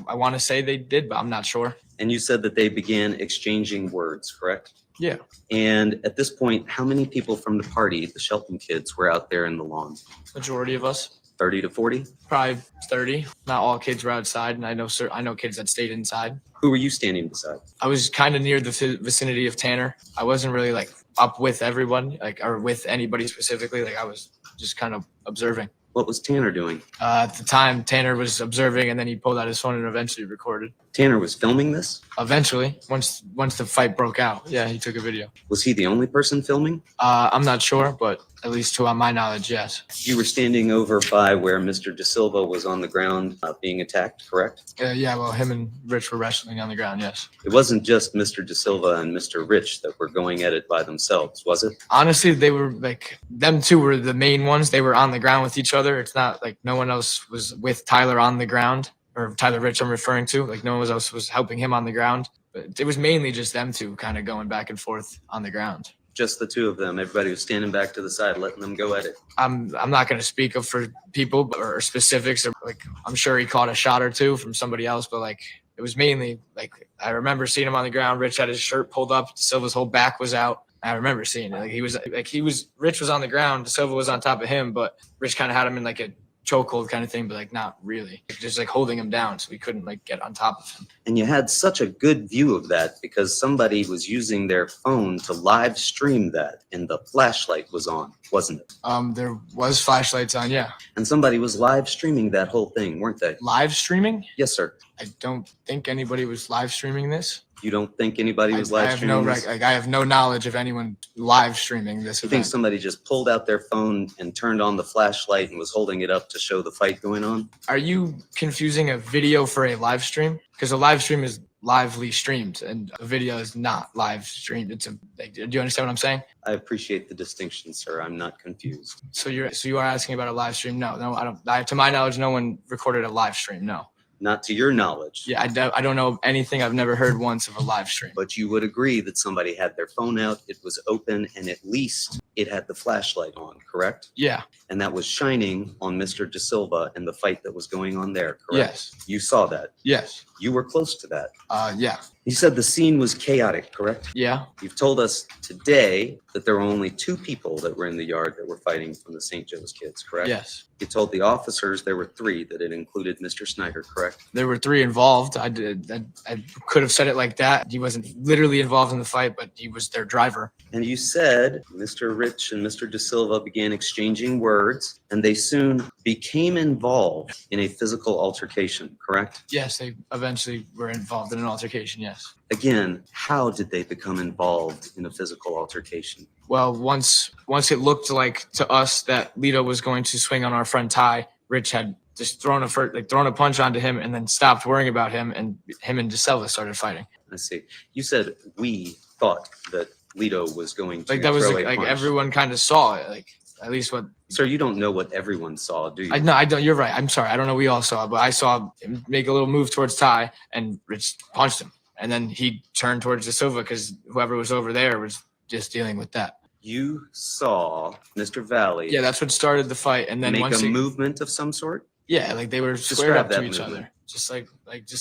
I want to say they did, but I'm not sure. And you said that they began exchanging words, correct? Yeah. And at this point, how many people from the party, the Shelton kids, were out there in the lawn? Majority of us. 30 to 40? Probably 30. Not all kids were outside, and I know kids that stayed inside. Who were you standing beside? I was kind of near the vicinity of Tanner. I wasn't really like up with everyone, like, or with anybody specifically. Like, I was just kind of observing. What was Tanner doing? At the time, Tanner was observing, and then he pulled out his phone and eventually recorded. Tanner was filming this? Eventually, once the fight broke out, yeah, he took a video. Was he the only person filming? I'm not sure, but at least to my knowledge, yes. You were standing over by where Mr. DeSilva was on the ground being attacked, correct? Yeah, well, him and Rich were wrestling on the ground, yes. It wasn't just Mr. DeSilva and Mr. Rich that were going at it by themselves, was it? Honestly, they were like, them two were the main ones. They were on the ground with each other. It's not like no one else was with Tyler on the ground, or Tyler Rich I'm referring to. Like, no one else was helping him on the ground. But it was mainly just them two kind of going back and forth on the ground. Just the two of them. Everybody was standing back to the side, letting them go at it. I'm not going to speak of for people or specifics. Or like, I'm sure he caught a shot or two from somebody else, but like, it was mainly like, I remember seeing him on the ground. Rich had his shirt pulled up. Silva's whole back was out. I remember seeing it. Rich was on the ground. Silva was on top of him, but Rich kind of had him in like a chokehold kind of thing, but like not really. Just like holding him down so we couldn't like get on top of him. And you had such a good view of that because somebody was using their phone to live stream that and the flashlight was on, wasn't it? There was flashlights on, yeah. And somebody was live streaming that whole thing, weren't they? Live streaming? Yes, sir. I don't think anybody was live streaming this. You don't think anybody was I live have no streaming this? I have no knowledge of anyone live streaming this You think event. somebody just pulled out their phone and turned on the flashlight and was holding it up to show the fight going on? Are you confusing a video for a live stream? Because a live stream is lively streamed and a video is not live streamed. It's a like, do you understand what I'm saying? I appreciate the distinction, sir. I'm not confused. So you are asking about a live stream? No, I don't. To my knowledge, no one recorded a live stream. No. Not to your knowledge. Yeah, I don't know anything. I've never heard once of a live stream. But you would agree that somebody had their phone out, it was open, and at least it had the flashlight on, correct? Yeah. And that was shining on Mr. De Silva and the fight that was going on there, correct? Yes. You saw that. Yes. You were close to that. Yeah. You said the scene was chaotic, correct? Yeah. You've told us today that there were only 2 people that were in the yard that were fighting from the St. Joe's kids, correct? Yes. You told the officers there were 3, that it included Mr. Snyder, correct? There were 3 involved. I could have said it like that. He wasn't literally involved in the fight, but he was their driver. And you said Mr. Rich and Mr. De Silva began exchanging words, and they soon became involved in a physical altercation, correct? Yes, they eventually were involved in an altercation. Yes. Again, how did they become involved in a physical altercation? Well, once it looked like to us that Lito was going to swing on our front tie, Rich had just thrown a punch onto him and then stopped worrying about him, and him and De Silva started fighting. I see. You said we thought that Lito was going to Like that was throw like a punch. everyone kind of saw it. Like at least what Sir, you don't know what everyone saw, do you? I know. I don't. You're right. I'm sorry. I don't know. We all saw it, but I saw him make a little move towards Ty, and Rich punched him, and then he turned towards De Silva because whoever was over there was just dealing with that. You saw Mr. Valley Yeah, that's what started the fight, and then make once a he, movement of some sort? yeah, like they were squared Describe up to that each movement. other, just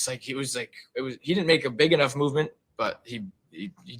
like he was like it was. He didn't make a big enough movement, but he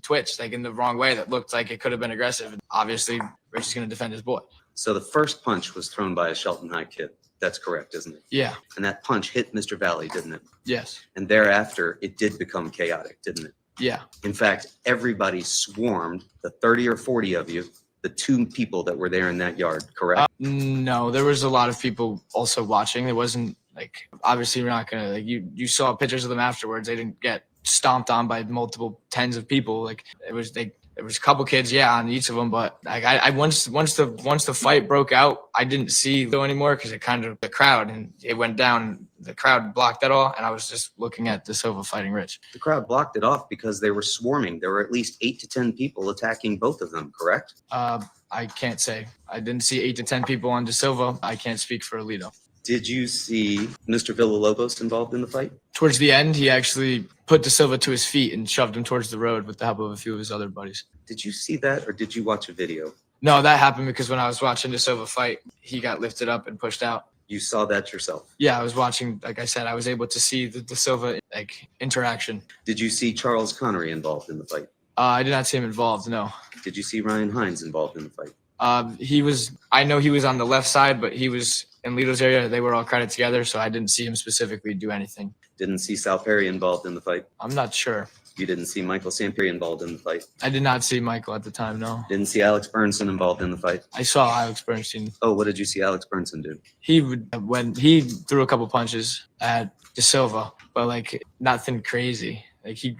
twitched like in the wrong way that looked like it could have been aggressive. And obviously, Rich is going to defend his boy. So the first punch was thrown by a Shelton High kid. That's correct, isn't it? Yeah. And that punch hit Mr. Valley, didn't it? Yes. And thereafter, it did become chaotic, didn't it? Yeah. In fact, everybody swarmed, the 30 or 40 of you, the 2 people that were there in that yard, correct? No, there was a lot of people also watching. It wasn't like obviously we're not gonna like you saw pictures of them afterwards. They didn't get stomped on by multiple tens of people. Like it was there was a couple kids, yeah, on each of them. But like I once the fight broke out, I didn't see Lito anymore because it kind of the crowd and it went down. The crowd blocked that all, and I was just looking at De Silva fighting Rich. The crowd blocked it off because they were swarming. There were at least 8 to 10 people attacking both of them, correct? I can't say. I didn't see 8 to 10 people on De Silva. I can't speak for Lito. Did you see Mr. Villalobos involved in the fight? Towards the end, he actually put De Silva to his feet and shoved him towards the road with the help of a few of his other buddies. Did you see that or did you watch a video? No, that happened because when I was watching De Silva fight, he got lifted up and pushed out. You saw that yourself. Yeah, I was watching, like I said, I was able to see the De Silva like interaction. Did you see Charles Connery involved in the fight? I did not see him involved, no. Did you see Ryan Hines involved in the fight? I know he was on the left side, but he was in Lito's area. They were all crowded together, so I didn't see him specifically do anything. Didn't see Sal Perry involved in the fight? I'm not sure. You didn't see Michael Sampieri involved in the fight? I did not see Michael at the time, no. Didn't see Alex Bernson involved in the fight? I saw Alex Bernstein. Oh, what did you see Alex Bernson do? When he threw a couple punches at De Silva, but like nothing crazy. Like he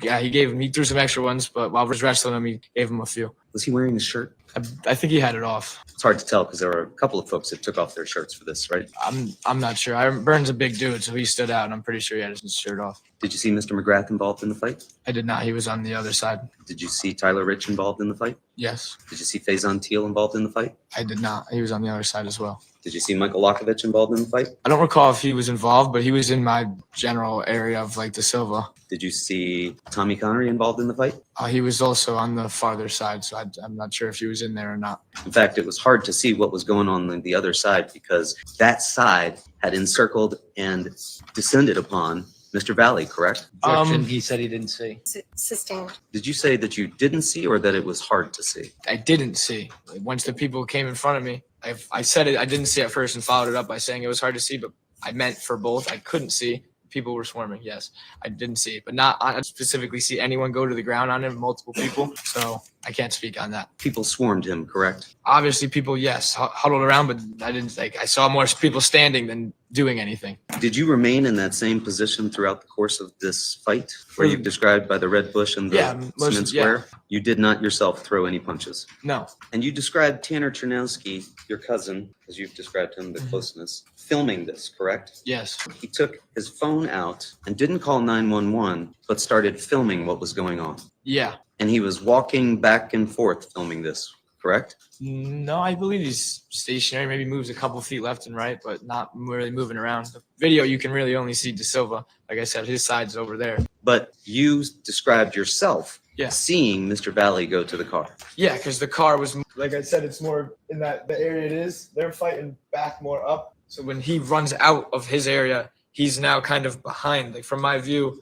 threw some extra ones, but while I was wrestling him, he gave him a few. Was he wearing a shirt? I think he had it off. It's hard to tell because there were a couple of folks that took off their shirts for this, right? I'm not sure. Burns a big dude, so he stood out, and I'm pretty sure he had his shirt off. Did you see Mr. McGrath involved in the fight? I did not. He was on the other side. Did you see Tyler Rich involved in the fight? Yes. Did you see Faison Teal involved in the fight? I did not. He was on the other side as well. Did you see Michael Lakovich involved in the fight? I don't recall if he was involved, but he was in my general area of like De Silva. Did you see Tommy Connery involved in the fight? He was also on the farther side, so I'm not sure if he was in there or not. In fact, it was hard to see what was going on the other side because that side had encircled and descended upon Mr. Valley, correct? Objection, he said he didn't see. Sustained. Did you say that you didn't see or that it was hard to see? I didn't see. Like, once the people came in front of me, I said it. I didn't see it at first and followed it up by saying it was hard to see, but I meant for both. I couldn't see. People were swarming. Yes, I didn't see it, but not I didn't specifically see anyone go to the ground on him. Multiple people. So I can't speak on that. People swarmed him, correct? Obviously, people, yes, huddled around, but I didn't like. I saw more people standing than doing anything. Did you remain in that same position throughout the course of this fight, where you've described by the red bush and the Yeah, cement square? You did not yourself throw any punches. No. And you described Tanner Chernowski, your cousin, as you've described him, the closeness, filming this, correct? Yes. He took his phone out and didn't call 911, but started filming what was going on. Yeah. And he was walking back and forth filming this, correct? No, I believe he's stationary. Maybe moves a couple feet left and right, but not really moving around. The video, you can really only see De Silva. Like I said, his side's over there. But you described yourself Yeah. seeing Mr. Valley go to the car. Yeah, because the car was. Like I said, it's more in that the area it is. They're fighting back more up. So when he runs out of his area, he's now kind of behind. Like from my view,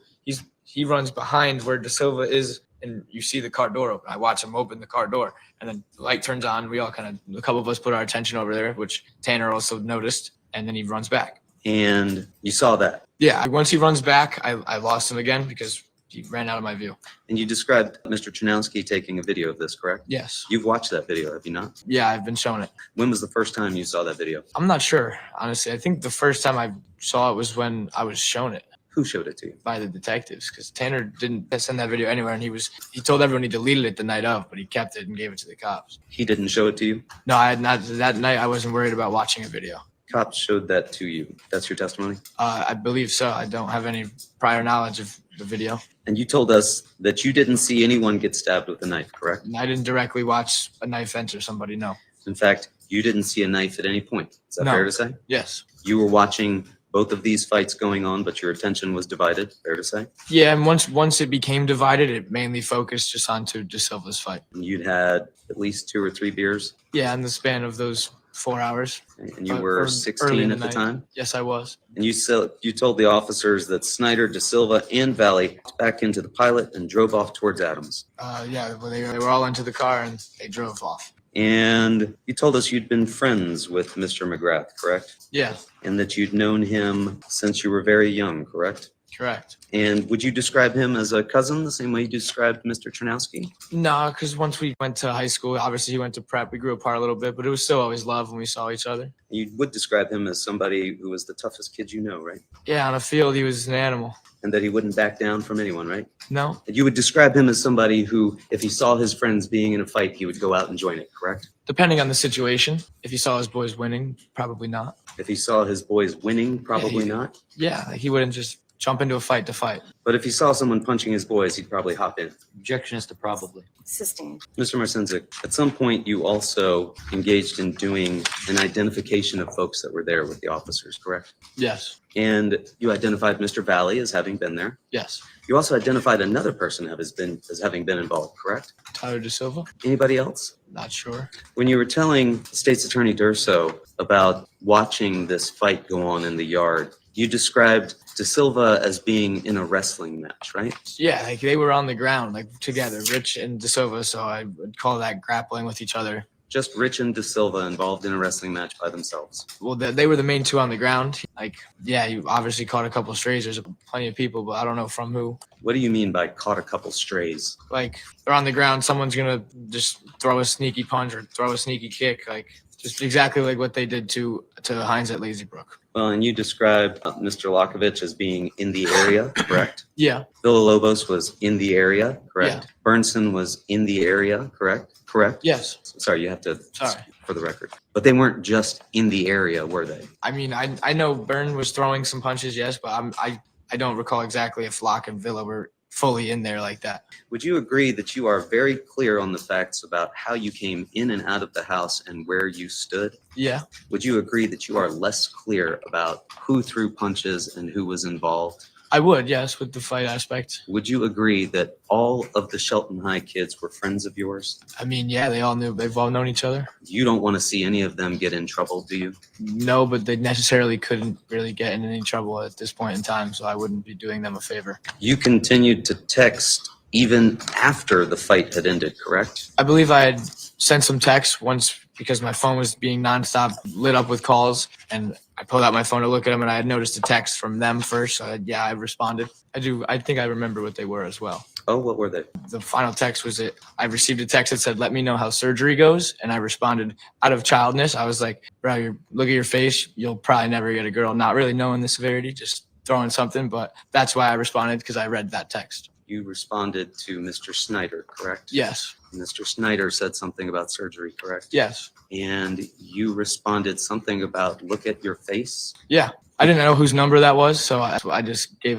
he runs behind where De Silva is, and you see the car door open. I watch him open the car door, and then the light turns on. We all a couple of us put our attention over there, which Tanner also noticed, and then he runs back. And you saw that. Yeah, once he runs back, I lost him again because he ran out of my view. And you described Mr. Chernowski taking a video of this, correct? Yes. You've watched that video, have you not? Yeah, I've been shown it. When was the first time you saw that video? I'm not sure, honestly. I think the first time I saw it was when I was shown it Who showed it to you? by the detectives, because Tanner didn't send that video anywhere, and he told everyone he deleted it the night of, but he kept it and gave it to the cops. He didn't show it to you? No, I had not. That night, I wasn't worried about watching a video. Cops showed that to you. That's your testimony? I believe so. I don't have any prior knowledge of the video. And you told us that you didn't see anyone get stabbed with a knife, correct? And I didn't directly watch a knife enter somebody. No. In fact, you didn't see a knife at any point. Is that No. fair to say? Yes. You were watching both of these fights going on, but your attention was divided, fair to say? Yeah, and once it became divided, it mainly focused just onto De Silva's fight. And you'd had at least 2 or 3 beers, Yeah, in the span of those 4 hours. and you Or were early 16 in at the the night. time? Yes, I was. And you told the officers that Snyder, De Silva, and Valley back into the Pilot and drove off towards Adams. Yeah, well, they were all into the car and they drove off. And you told us you'd been friends with Mr. McGrath, correct? Yeah, And that you'd known him since you were very young, correct? correct. And would you describe him as a cousin the same way you described Mr. Chernowski? No, because once we went to high school, obviously he went to prep. We grew apart a little bit, but it was still always love when we saw each other. You would describe him as somebody who was the toughest kid you know, right? Yeah, on the field, he was an animal. And that he wouldn't back down from anyone, right? No, You would describe him as somebody who, if he saw his friends being in a fight, he would go out and join it, correct? depending on the situation. If he saw his boys winning, probably not. If he saw his boys winning, probably not. Yeah, like he wouldn't just jump into a fight to fight. But if he saw someone punching his boys, he'd probably hop in. Objection is to probably. Sustained. Mr. Marcinzik, at some point you also engaged in doing an identification of folks that were there with the officers, correct? Yes, And you identified Mr. Valley as having been there. yes. You also identified another person as having been involved, correct? Tyler De Silva? Anybody else? Not sure. When you were telling State's Attorney Durso about watching this fight go on in the yard, you described De Silva as being in a wrestling match, right? Yeah, like they were on the ground, like together, Rich and De Silva. So I would call that grappling with each other. Just Rich and De Silva involved in a wrestling match by themselves. Well, they were the main two on the ground. Like, yeah, you obviously caught a couple of strays. There's plenty of people, but I don't know from who. What do you mean by caught a couple strays? Like, they're on the ground. Someone's going to just throw a sneaky punch or throw a sneaky kick. Like, just exactly like what they did to Hines at Lazy Brook. Well, and you described Mr. Lakovich as being in the area, correct? Yeah, Villalobos was in the area, correct? Yeah. Burnson was in the area, correct? Correct? yes. Sorry, you have to, Sorry. for the record. But they weren't just in the area, were they? I mean, I know Byrne was throwing some punches, yes, but I don't recall exactly if Locke and Villa were fully in there like that. Would you agree that you are very clear on the facts about how you came in and out of the house and where you stood? Yeah, Would you agree that you are less clear about who threw punches and who was involved? I would, yes, with the fight aspect. Would you agree that all of the Shelton High kids were friends of yours? I mean, yeah, they've all known each other. You don't want to see any of them get in trouble, do you? No, but they necessarily couldn't really get in any trouble at this point in time, so I wouldn't be doing them a favor. You continued to text even after the fight had ended, correct? I believe I had sent some texts once because my phone was being nonstop lit up with calls, and I pulled out my phone to look at them, and I had noticed a text from them first. So I responded. I think I remember what they were as well. Oh, what were they? The final text was it. I received a text that said, "Let me know how surgery goes," and I responded out of childness. I was like, "Bro, look at your face. You'll probably never get a girl." Not really knowing the severity, just throwing something, but that's why I responded, because I read that text. You responded to Mr. Snyder, correct? Yes. Mr. Snyder said something about surgery, correct? Yes. And you responded something about look at your face. Yeah. I didn't know whose number that was, so I just it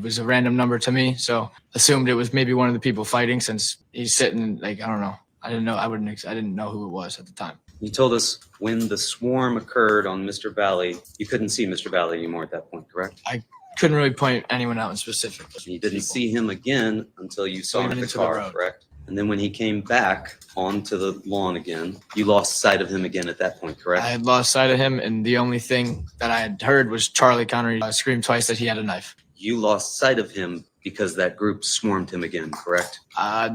was a random number to me, so assumed it was maybe one of the people fighting, since he's sitting, like, I don't know. I didn't know. I didn't know who it was at the time. You told us when the swarm occurred on Mr. Valley, you couldn't see Mr. Valley anymore at that point, correct? Couldn't really point anyone out in specific. You didn't see him again until you saw him Even in the into the car, road. correct? And then when he came back onto the lawn again, you lost sight of him again at that point, correct? I had lost sight of him, and the only thing that I had heard was Charlie Connery scream twice that he had a knife. You lost sight of him because that group swarmed him again, correct?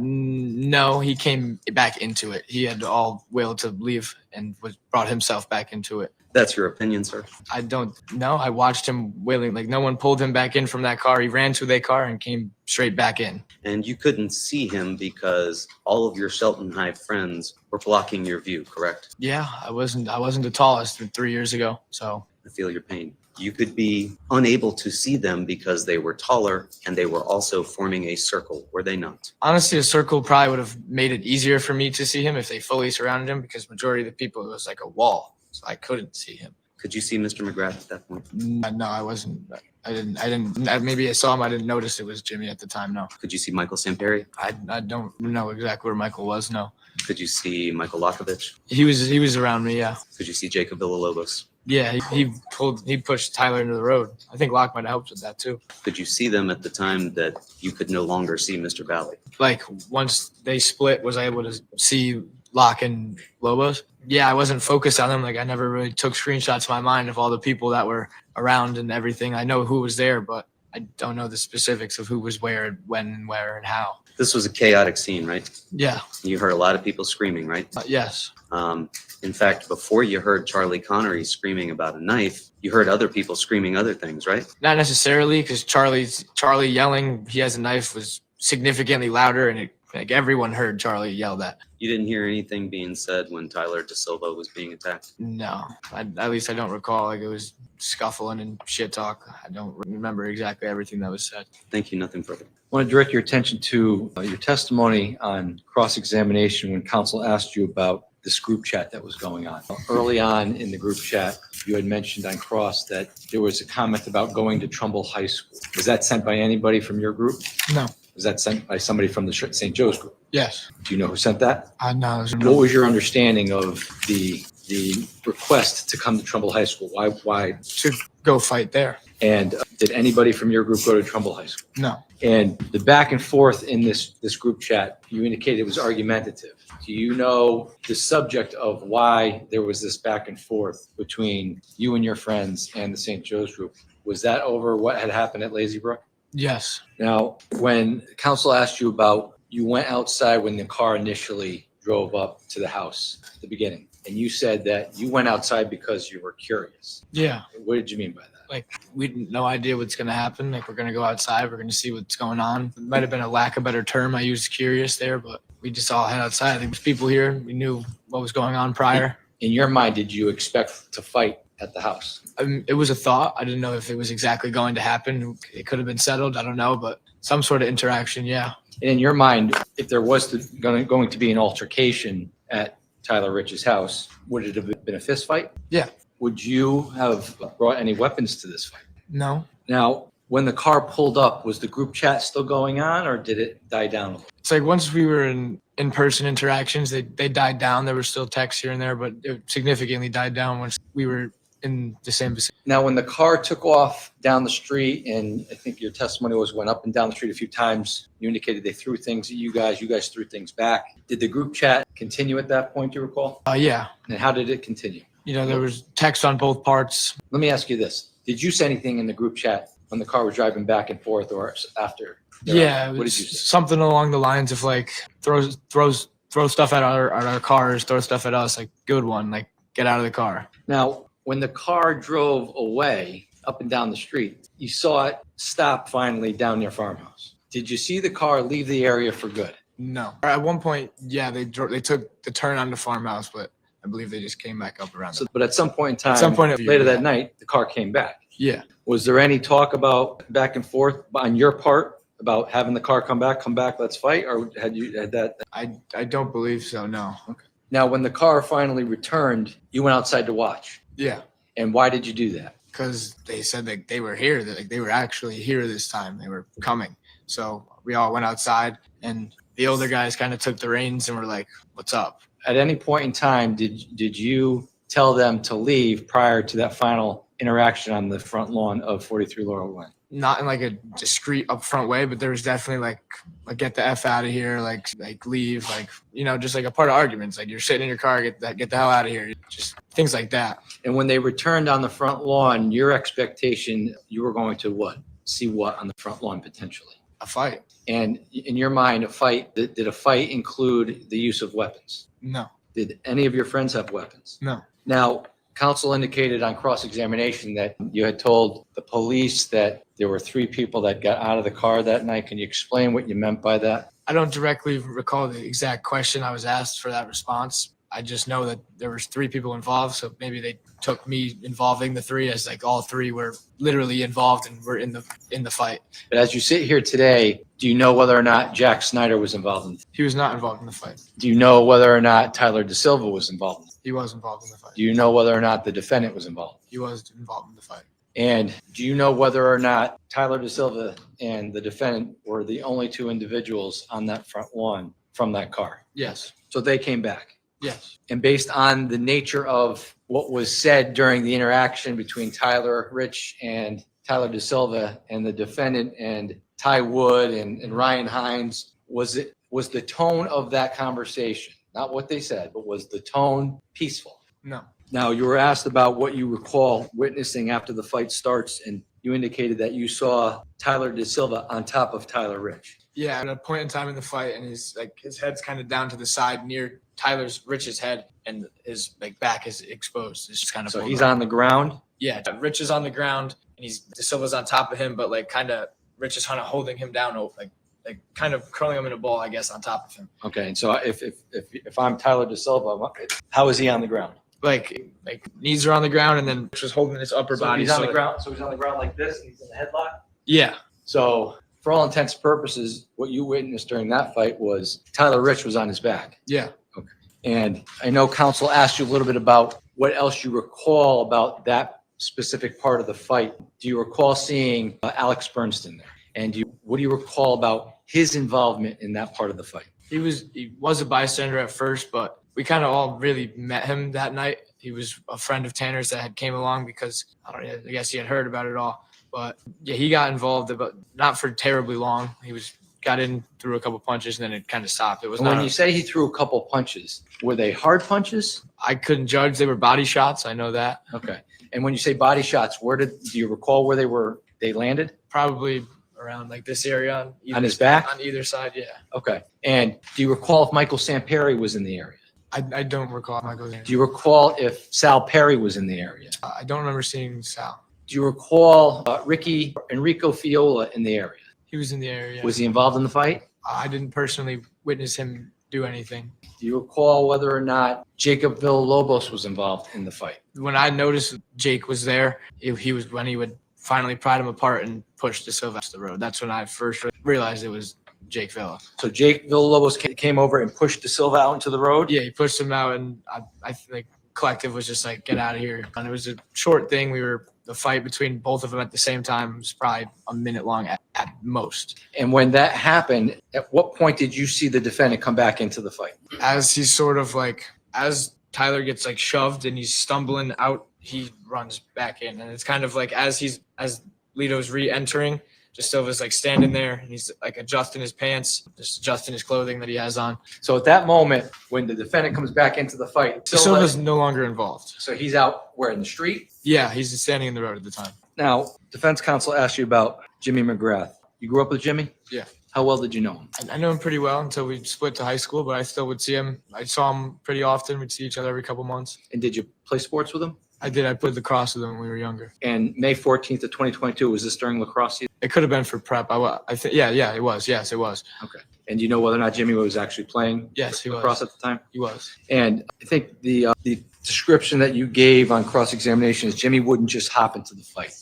No, he came back into it. He had all will to leave and brought himself back into it. That's your opinion, sir? I don't know. I watched him wailing. Like, no one pulled him back in from that car. He ran to their car and came straight back in. And you couldn't see him because all of your Shelton High friends were blocking your view, correct? Yeah, I wasn't the tallest 3 years ago. So I feel your pain. You could be unable to see them because they were taller and they were also forming a circle, were they not? honestly, a circle probably would have made it easier for me to see him if they fully surrounded him, because majority of the people, it was like a wall. So I couldn't see him. Could you see Mr. McGrath at that point? No, I wasn't. I didn't. Maybe I saw him. I didn't notice it was Jimmy at the time. No, Could you see Michael Samperi? I don't know exactly where Michael was. No, Could you see Michael Lakovich? he was around me. Yeah, Could you see Jacob Villalobos? yeah. He pushed Tyler into the road. I think Locke might have helped with that too. Could you see them at the time that you could no longer see Mr. Valley? Like, once they split, was I able to see Locke and Lobos? Yeah, I wasn't focused on them. Like, I never really took screenshots in my mind of all the people that were around and everything. I know who was there, but I don't know the specifics of who was where, when, and where, and how. This was a chaotic scene, right? Yeah. You heard a lot of people screaming, right? Yes. In fact, before you heard Charlie Connery screaming about a knife, you heard other people screaming other things, right? Not necessarily, because Charlie yelling he has a knife was significantly louder, and like everyone heard Charlie yell that. You didn't hear anything being said when Tyler De Silva was being attacked? No, at least I don't recall. Like, it was scuffling and shit talk. I don't remember exactly everything that was said. Thank you, nothing further. I want to direct your attention to your testimony on cross-examination when counsel asked you about this group chat that was going on. Early on in the group chat, you had mentioned on cross that there was a comment about going to Trumbull High School. Was that sent by anybody from your group? No. Was that sent by somebody from the St. Joe's group? Yes. Do you know who sent that? No. What was your understanding of the request to come to Trumbull High School? Why? To go fight there. And did anybody from your group go to Trumbull High School? No. And the back and forth in this group chat, you indicated it was argumentative. Do you know the subject of why there was this back and forth between you and your friends and the St. Joe's group? Was that over what had happened at Lazy Brook? Yes. Now, when counsel asked you about, you went outside when the car initially drove up to the house at the beginning, and you said that you went outside because you were curious. Yeah. What did you mean by that? Like, we had no idea what's going to happen. Like, we're going to go outside. We're going to see what's going on. It might have been a lack of better term. I used curious there, but we just all head outside. I think there's people here. We knew what was going on prior. In your mind, did you expect to fight at the house? It was a thought. I didn't know if it was exactly going to happen. It could have been settled. I don't know, but some sort of interaction. Yeah. And in your mind, if there was going to be an altercation at Tyler Rich's house, would it have been a fist fight? Yeah. Would you have brought any weapons to this fight? No. Now, when the car pulled up, was the group chat still going on, or did it die down a little? It's like, once we were in-person interactions, they died down. There were still texts here and there, but it significantly died down once we were in the same vicinity. Now, when the car took off down the street, and I think your testimony was went up and down the street a few times, you indicated they threw things at you guys threw things back. Did the group chat continue at that point, do you recall? Yeah. And how did it continue? You know, there was text on both parts. Let me ask you this. Did you say anything in the group chat when the car was driving back and forth or after? Yeah. It What was did you say? something along the lines of, like, throws throw stuff at our cars, throw stuff at us, like, good one, like, get out of the car. Now, when the car drove away up and down the street, you saw it stop finally down near Farmhouse. Did you see the car leave the area for good? No. At one point, yeah, they took the turn on the farmhouse, but I believe they just came back up around. So, but at some point in time, At some point, later yeah. that night, the car came back. Yeah. Was there any talk about back and forth on your part about having the car come back, let's fight? Or had that? I don't believe so, no. Now, when the car finally returned, you went outside to watch. Yeah. And why did you do that? Because they said that they were here, that like, they were actually here this time. They were coming. So we all went outside, and the older guys kind of took the reins and were like, what's up? At any point in time, did you tell them to leave prior to that final interaction on the front lawn of 43 Laurel Glen? Not in like a discreet upfront way, but there was definitely like get the F out of here, like leave, like, you know, just like a part of arguments. Like, you're sitting in your car, get the hell out of here. Just things like that. And when they returned on the front lawn, your expectation, you were going to what? See what on the front lawn potentially? A fight. And in your mind, a fight, did a fight include the use of weapons? No, Did any of your friends have weapons? no. Now, counsel indicated on cross-examination that you had told the police that there were 3 people that got out of the car that night. Can you explain what you meant by that? I don't directly recall the exact question I was asked for that response. I just know that there was 3 people involved, so maybe they took me involving the 3 as like all 3 were literally involved and were in the fight. But as you sit here today, do you know whether or not Jack Snyder was involved in? He was not involved in the fight. Do you know whether or not Tyler DeSilva was involved? He was involved in the fight. Do you know whether or not the defendant was involved? He was involved in the fight. And do you know whether or not Tyler DeSilva and the defendant were the only 2 individuals on that front lawn from that car? Yes. So they came back. Yes. And based on the nature of what was said during the interaction between Tyler Rich and Tyler DeSilva and the defendant and Ty Wood and Ryan Hines, was the tone of that conversation, not what they said, but was the tone peaceful? No. Now, you were asked about what you recall witnessing after the fight starts, and you indicated that you saw Tyler DeSilva on top of Tyler Rich. Yeah, at a point in time in the fight, and his head's kind of down to the side near Rich's head, and his like back is exposed. It's just kind of So he's on the ground. Yeah, Rich is on the ground, and DeSilva's on top of him, but like kind of Rich is kind of holding him down, like kind of curling him in a ball, I guess, on top of him. Okay, and so if I'm Tyler DeSilva, how is he on the ground? Like knees are on the ground, and then Rich was holding his upper So body. he's on the like- ground. So he's on the ground like this, and he's in the headlock. Yeah. So for all intents and purposes, what you witnessed during that fight was Tyler Rich was on his back. Yeah. And I know counsel asked you a little bit about what else you recall about that specific part of the fight. Do you recall seeing Alex Bernstein there? And what do you recall about his involvement in that part of the fight? He was a bystander at first, but we kind of all really met him that night. He was a friend of Tanner's that had came along because I guess he had heard about it all. But yeah, he got involved, but not for terribly long. He got in, threw a couple punches, and then it kind of stopped. It was And when not. you say he threw a couple punches, were they hard punches? I couldn't judge. They were body shots. I know that. Okay. And when you say body shots, do you recall where they landed? Probably around like this area On his back? on either side. Yeah. Okay. And do you recall if Michael Samperi was in the area? I don't recall Michael. Do you recall if Sal Perry was in the area? I don't remember seeing Sal. Do you recall Enrico Fiola in the area? He was in the area. Was he involved in the fight? I didn't personally witness him do anything. Do you recall whether or not Jacob Villalobos was involved in the fight? When I noticed Jake was there, he was when he would finally pry him apart and push DeSilva to the road. That's when I first realized it was Jake Villa. So Jake Villalobos came over and pushed DeSilva out into the road? Yeah, he pushed him out, and I think collective was just like, get out of here. And it was a short thing. The fight between both of them at the same time was probably a minute long at most. And when that happened, at what point did you see the defendant come back into the fight? As he's sort of like, as Tyler gets like shoved and he's stumbling out, he runs back in. And it's kind of like as Lito's re-entering, DeSilva's like standing there and he's like adjusting his pants, just adjusting his clothing that he has on. So at that moment, when the defendant comes back into the fight, DeSilva's no longer involved. so he's out where, in the street? Yeah, he's standing in the road at the time. Now, defense counsel asked you about Jimmy McGrath. You grew up with Jimmy? Yeah. How well did you know him? I knew him pretty well until we split to high school, but I still would see him. I saw him pretty often. We'd see each other every couple months. And did you play sports with him? I did. I played lacrosse with him when we were younger. And May 14th of 2022, was this during lacrosse season? It could have been for prep. I think, yeah, it was. Yes, it was. And do you know whether or not Jimmy was actually playing Yes, he lacrosse was. at the time? He was. And I think the description that you gave on cross-examination is Jimmy wouldn't just hop into the fight.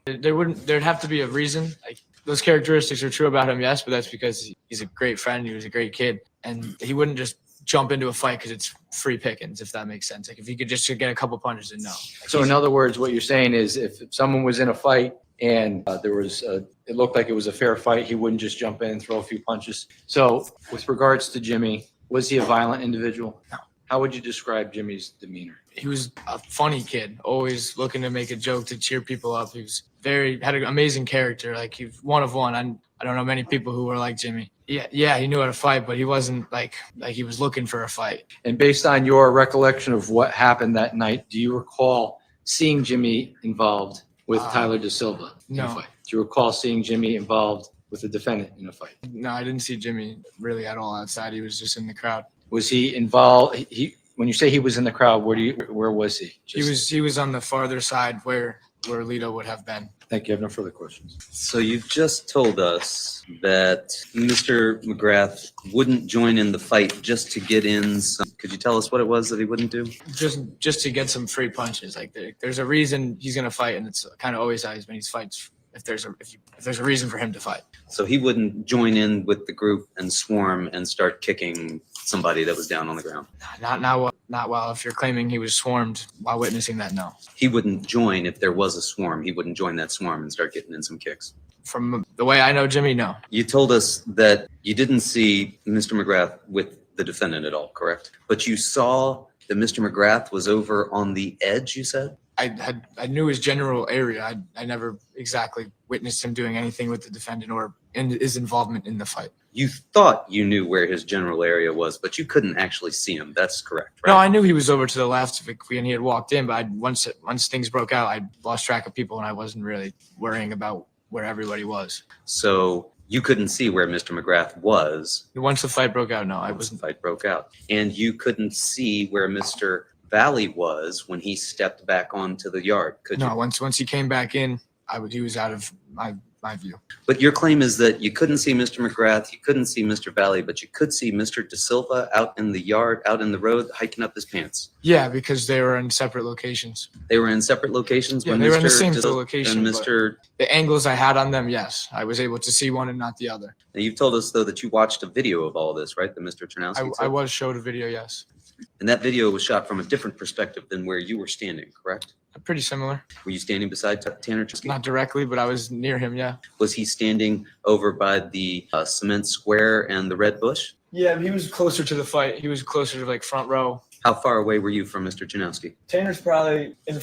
There'd have to be a reason. Like, those characteristics are true about him, yes, but that's because he's a great friend. He was a great kid, and he wouldn't just jump into a fight because it's free pickings, if that makes sense. Like, if he could just get a couple punches, then no. Like, So in other words, what you're saying is if someone was in a fight and it looked like it was a fair fight, he wouldn't just jump in and throw a few punches. So with regards to Jimmy, was he a violent individual? No. How would you describe Jimmy's demeanor? he was a funny kid, always looking to make a joke to cheer people up. He was had an amazing character. Like, he was one of one. I don't know many people who were like Jimmy. Yeah, he knew how to fight, but he wasn't like he was looking for a fight. And based on your recollection of what happened that night, do you recall seeing Jimmy involved with Tyler Da Silva in a no. fight? Do you recall seeing Jimmy involved with the defendant in a fight? No, I didn't see Jimmy really at all outside. He was just in the crowd. Was he involved? When you say he was in the crowd, where was he? He was on the farther side where Lito would have been. Thank you. I have no further questions. So you've just told us that Mr. McGrath wouldn't join in the fight just to get in some. Could you tell us what it was that he wouldn't do? Just to get some free punches. Like, there's a reason he's gonna fight, and it's kind of always how he's been. He fights if there's a reason for him to fight. So he wouldn't join in with the group and swarm and start kicking somebody that was down on the ground. Not while if you're claiming he was swarmed while witnessing that. No. He wouldn't join if there was a swarm. He wouldn't join that swarm and start getting in some kicks. From the way I know Jimmy, no. You told us that you didn't see Mr. McGrath with the defendant at all, correct? But you saw that Mr. McGrath was over on the edge, you said? I knew his general area. I never exactly witnessed him doing anything with the defendant or in his involvement in the fight. You thought you knew where his general area was, but you couldn't actually see him. That's correct, right? No, I knew he was over to the left when he had walked in, but once things broke out, I lost track of people and I wasn't really worrying about where everybody was. So you couldn't see where Mr. McGrath was. Once the fight broke out, no, I Once the wasn't. fight broke out. And you couldn't see where Mr. Valley was when he stepped back onto the yard, could you? No, once he came back in, he was out of my view. But your claim is that you couldn't see Mr. McGrath, you couldn't see Mr. Valley, but you could see Mr. Da Silva out in the yard, out in the road, hiking up his pants. Yeah, because they were in separate locations. They were in separate locations? Yeah, when they were in the Mr. same Da Silva location, And but- Mr. The angles I had on them, yes, I was able to see one and not the other. Now, you've told us, though, that you watched a video of all this, right? That Mr. Chernowski I took? was showed a video, yes. And that video was shot from a different perspective than where you were standing, correct? Pretty similar. Were you standing beside Tanner Chernowski? Not directly, but I was near him, yeah. Was he standing over by the cement square and the red bush? Yeah, he was Closer to the fight. He was closer to like front row. How far away were you from Mr. Chernowski? Tanner's probably in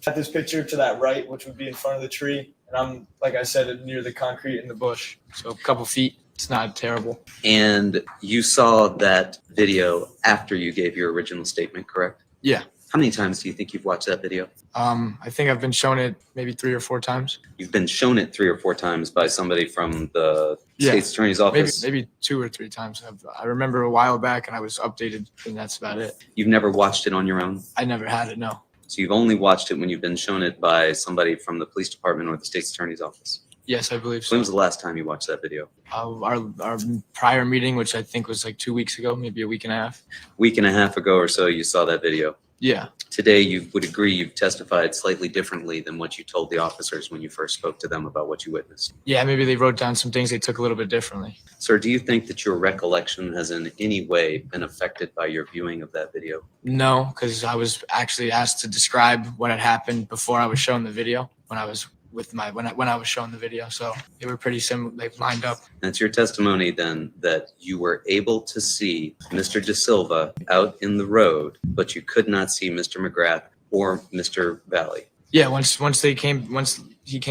at this picture to that right, which would be in front of the tree, and I'm, like I said, near the concrete in the bush. So a couple feet. It's not terrible. And you saw that video after you gave your original statement, correct? Yeah. How many times do you think you've watched that video? I think I've been shown it maybe 3 or 4 times. You've been shown it 3 or 4 times by somebody from the Yeah. state's attorney's office. Maybe 2 or 3 times. I remember a while back and I was updated, and that's about it. You've never watched it on your own? I never had it, no. So you've only watched it when you've been shown it by somebody from the police department or the state's attorney's office. Yes, I believe When so. was the last time you watched that video? Our prior meeting, which I think was like 2 weeks ago, maybe a week and a half. Week and a half ago or so, you saw that video. Yeah. Today, you would agree you've testified slightly differently than what you told the officers when you first spoke to them about what you witnessed. Yeah, maybe they wrote down some things they took a little bit differently. Sir, do you think that your recollection has in any way been affected by your viewing of that video? No, because I was actually asked to describe what had happened before I was shown the video when I was when I was shown the video. So they were pretty similar. They lined up. And it's your testimony then that you were able to see Mr. Da Silva out in the road, but you could not see Mr. McGrath or Mr. Valley. Yeah, once he came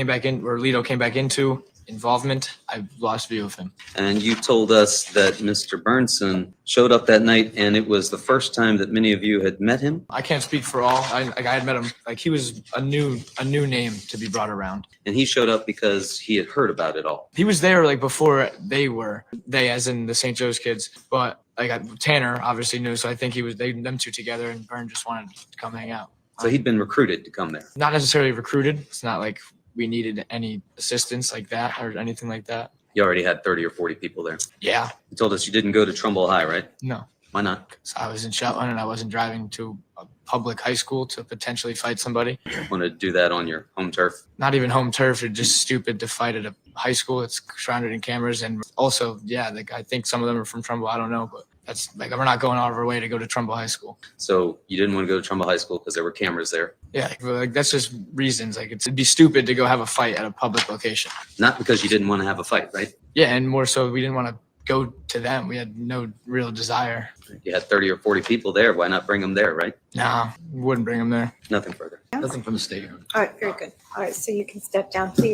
back in, or Lito came back into involvement, I lost view of him. And you told us that Mr. Burnson showed up that night and it was the first time that many of you had met him. I can't speak for all. I had met him, like he was a new name to be brought around. And he showed up because he had heard about it all. He was there like before they as in the St. Joe's kids, but like Tanner obviously knew, so I think them two together, and Byrne just wanted to come hang out. So he'd been recruited to come there. Not necessarily recruited. It's not like we needed any assistance like that or anything like that. You already had 30 or 40 people there. Yeah, You told us you didn't go to Trumbull High, right? no. Why not? So I was in Shetland and I wasn't driving to a public high school to potentially fight somebody. Want to do that on your home turf? Not even home turf. It's just stupid to fight at a high school. It's surrounded in cameras. And also, yeah, like I think some of them are from Trumbull. I don't know, but that's like, we're not going out of our way to go to Trumbull High School. So you didn't want to go to Trumbull High School because there were cameras there, Yeah, like that's just reasons. Like it'd be stupid to go have a fight at a public location. not because you didn't want to have a fight, right? Yeah, and more so we didn't want to go to them. We had no real desire. You had 30 or 40 people there. Why not bring them there, right? Nah, wouldn't bring them there. Nothing further. Nothing from the state. All right, very good. All right, so you can step down, please.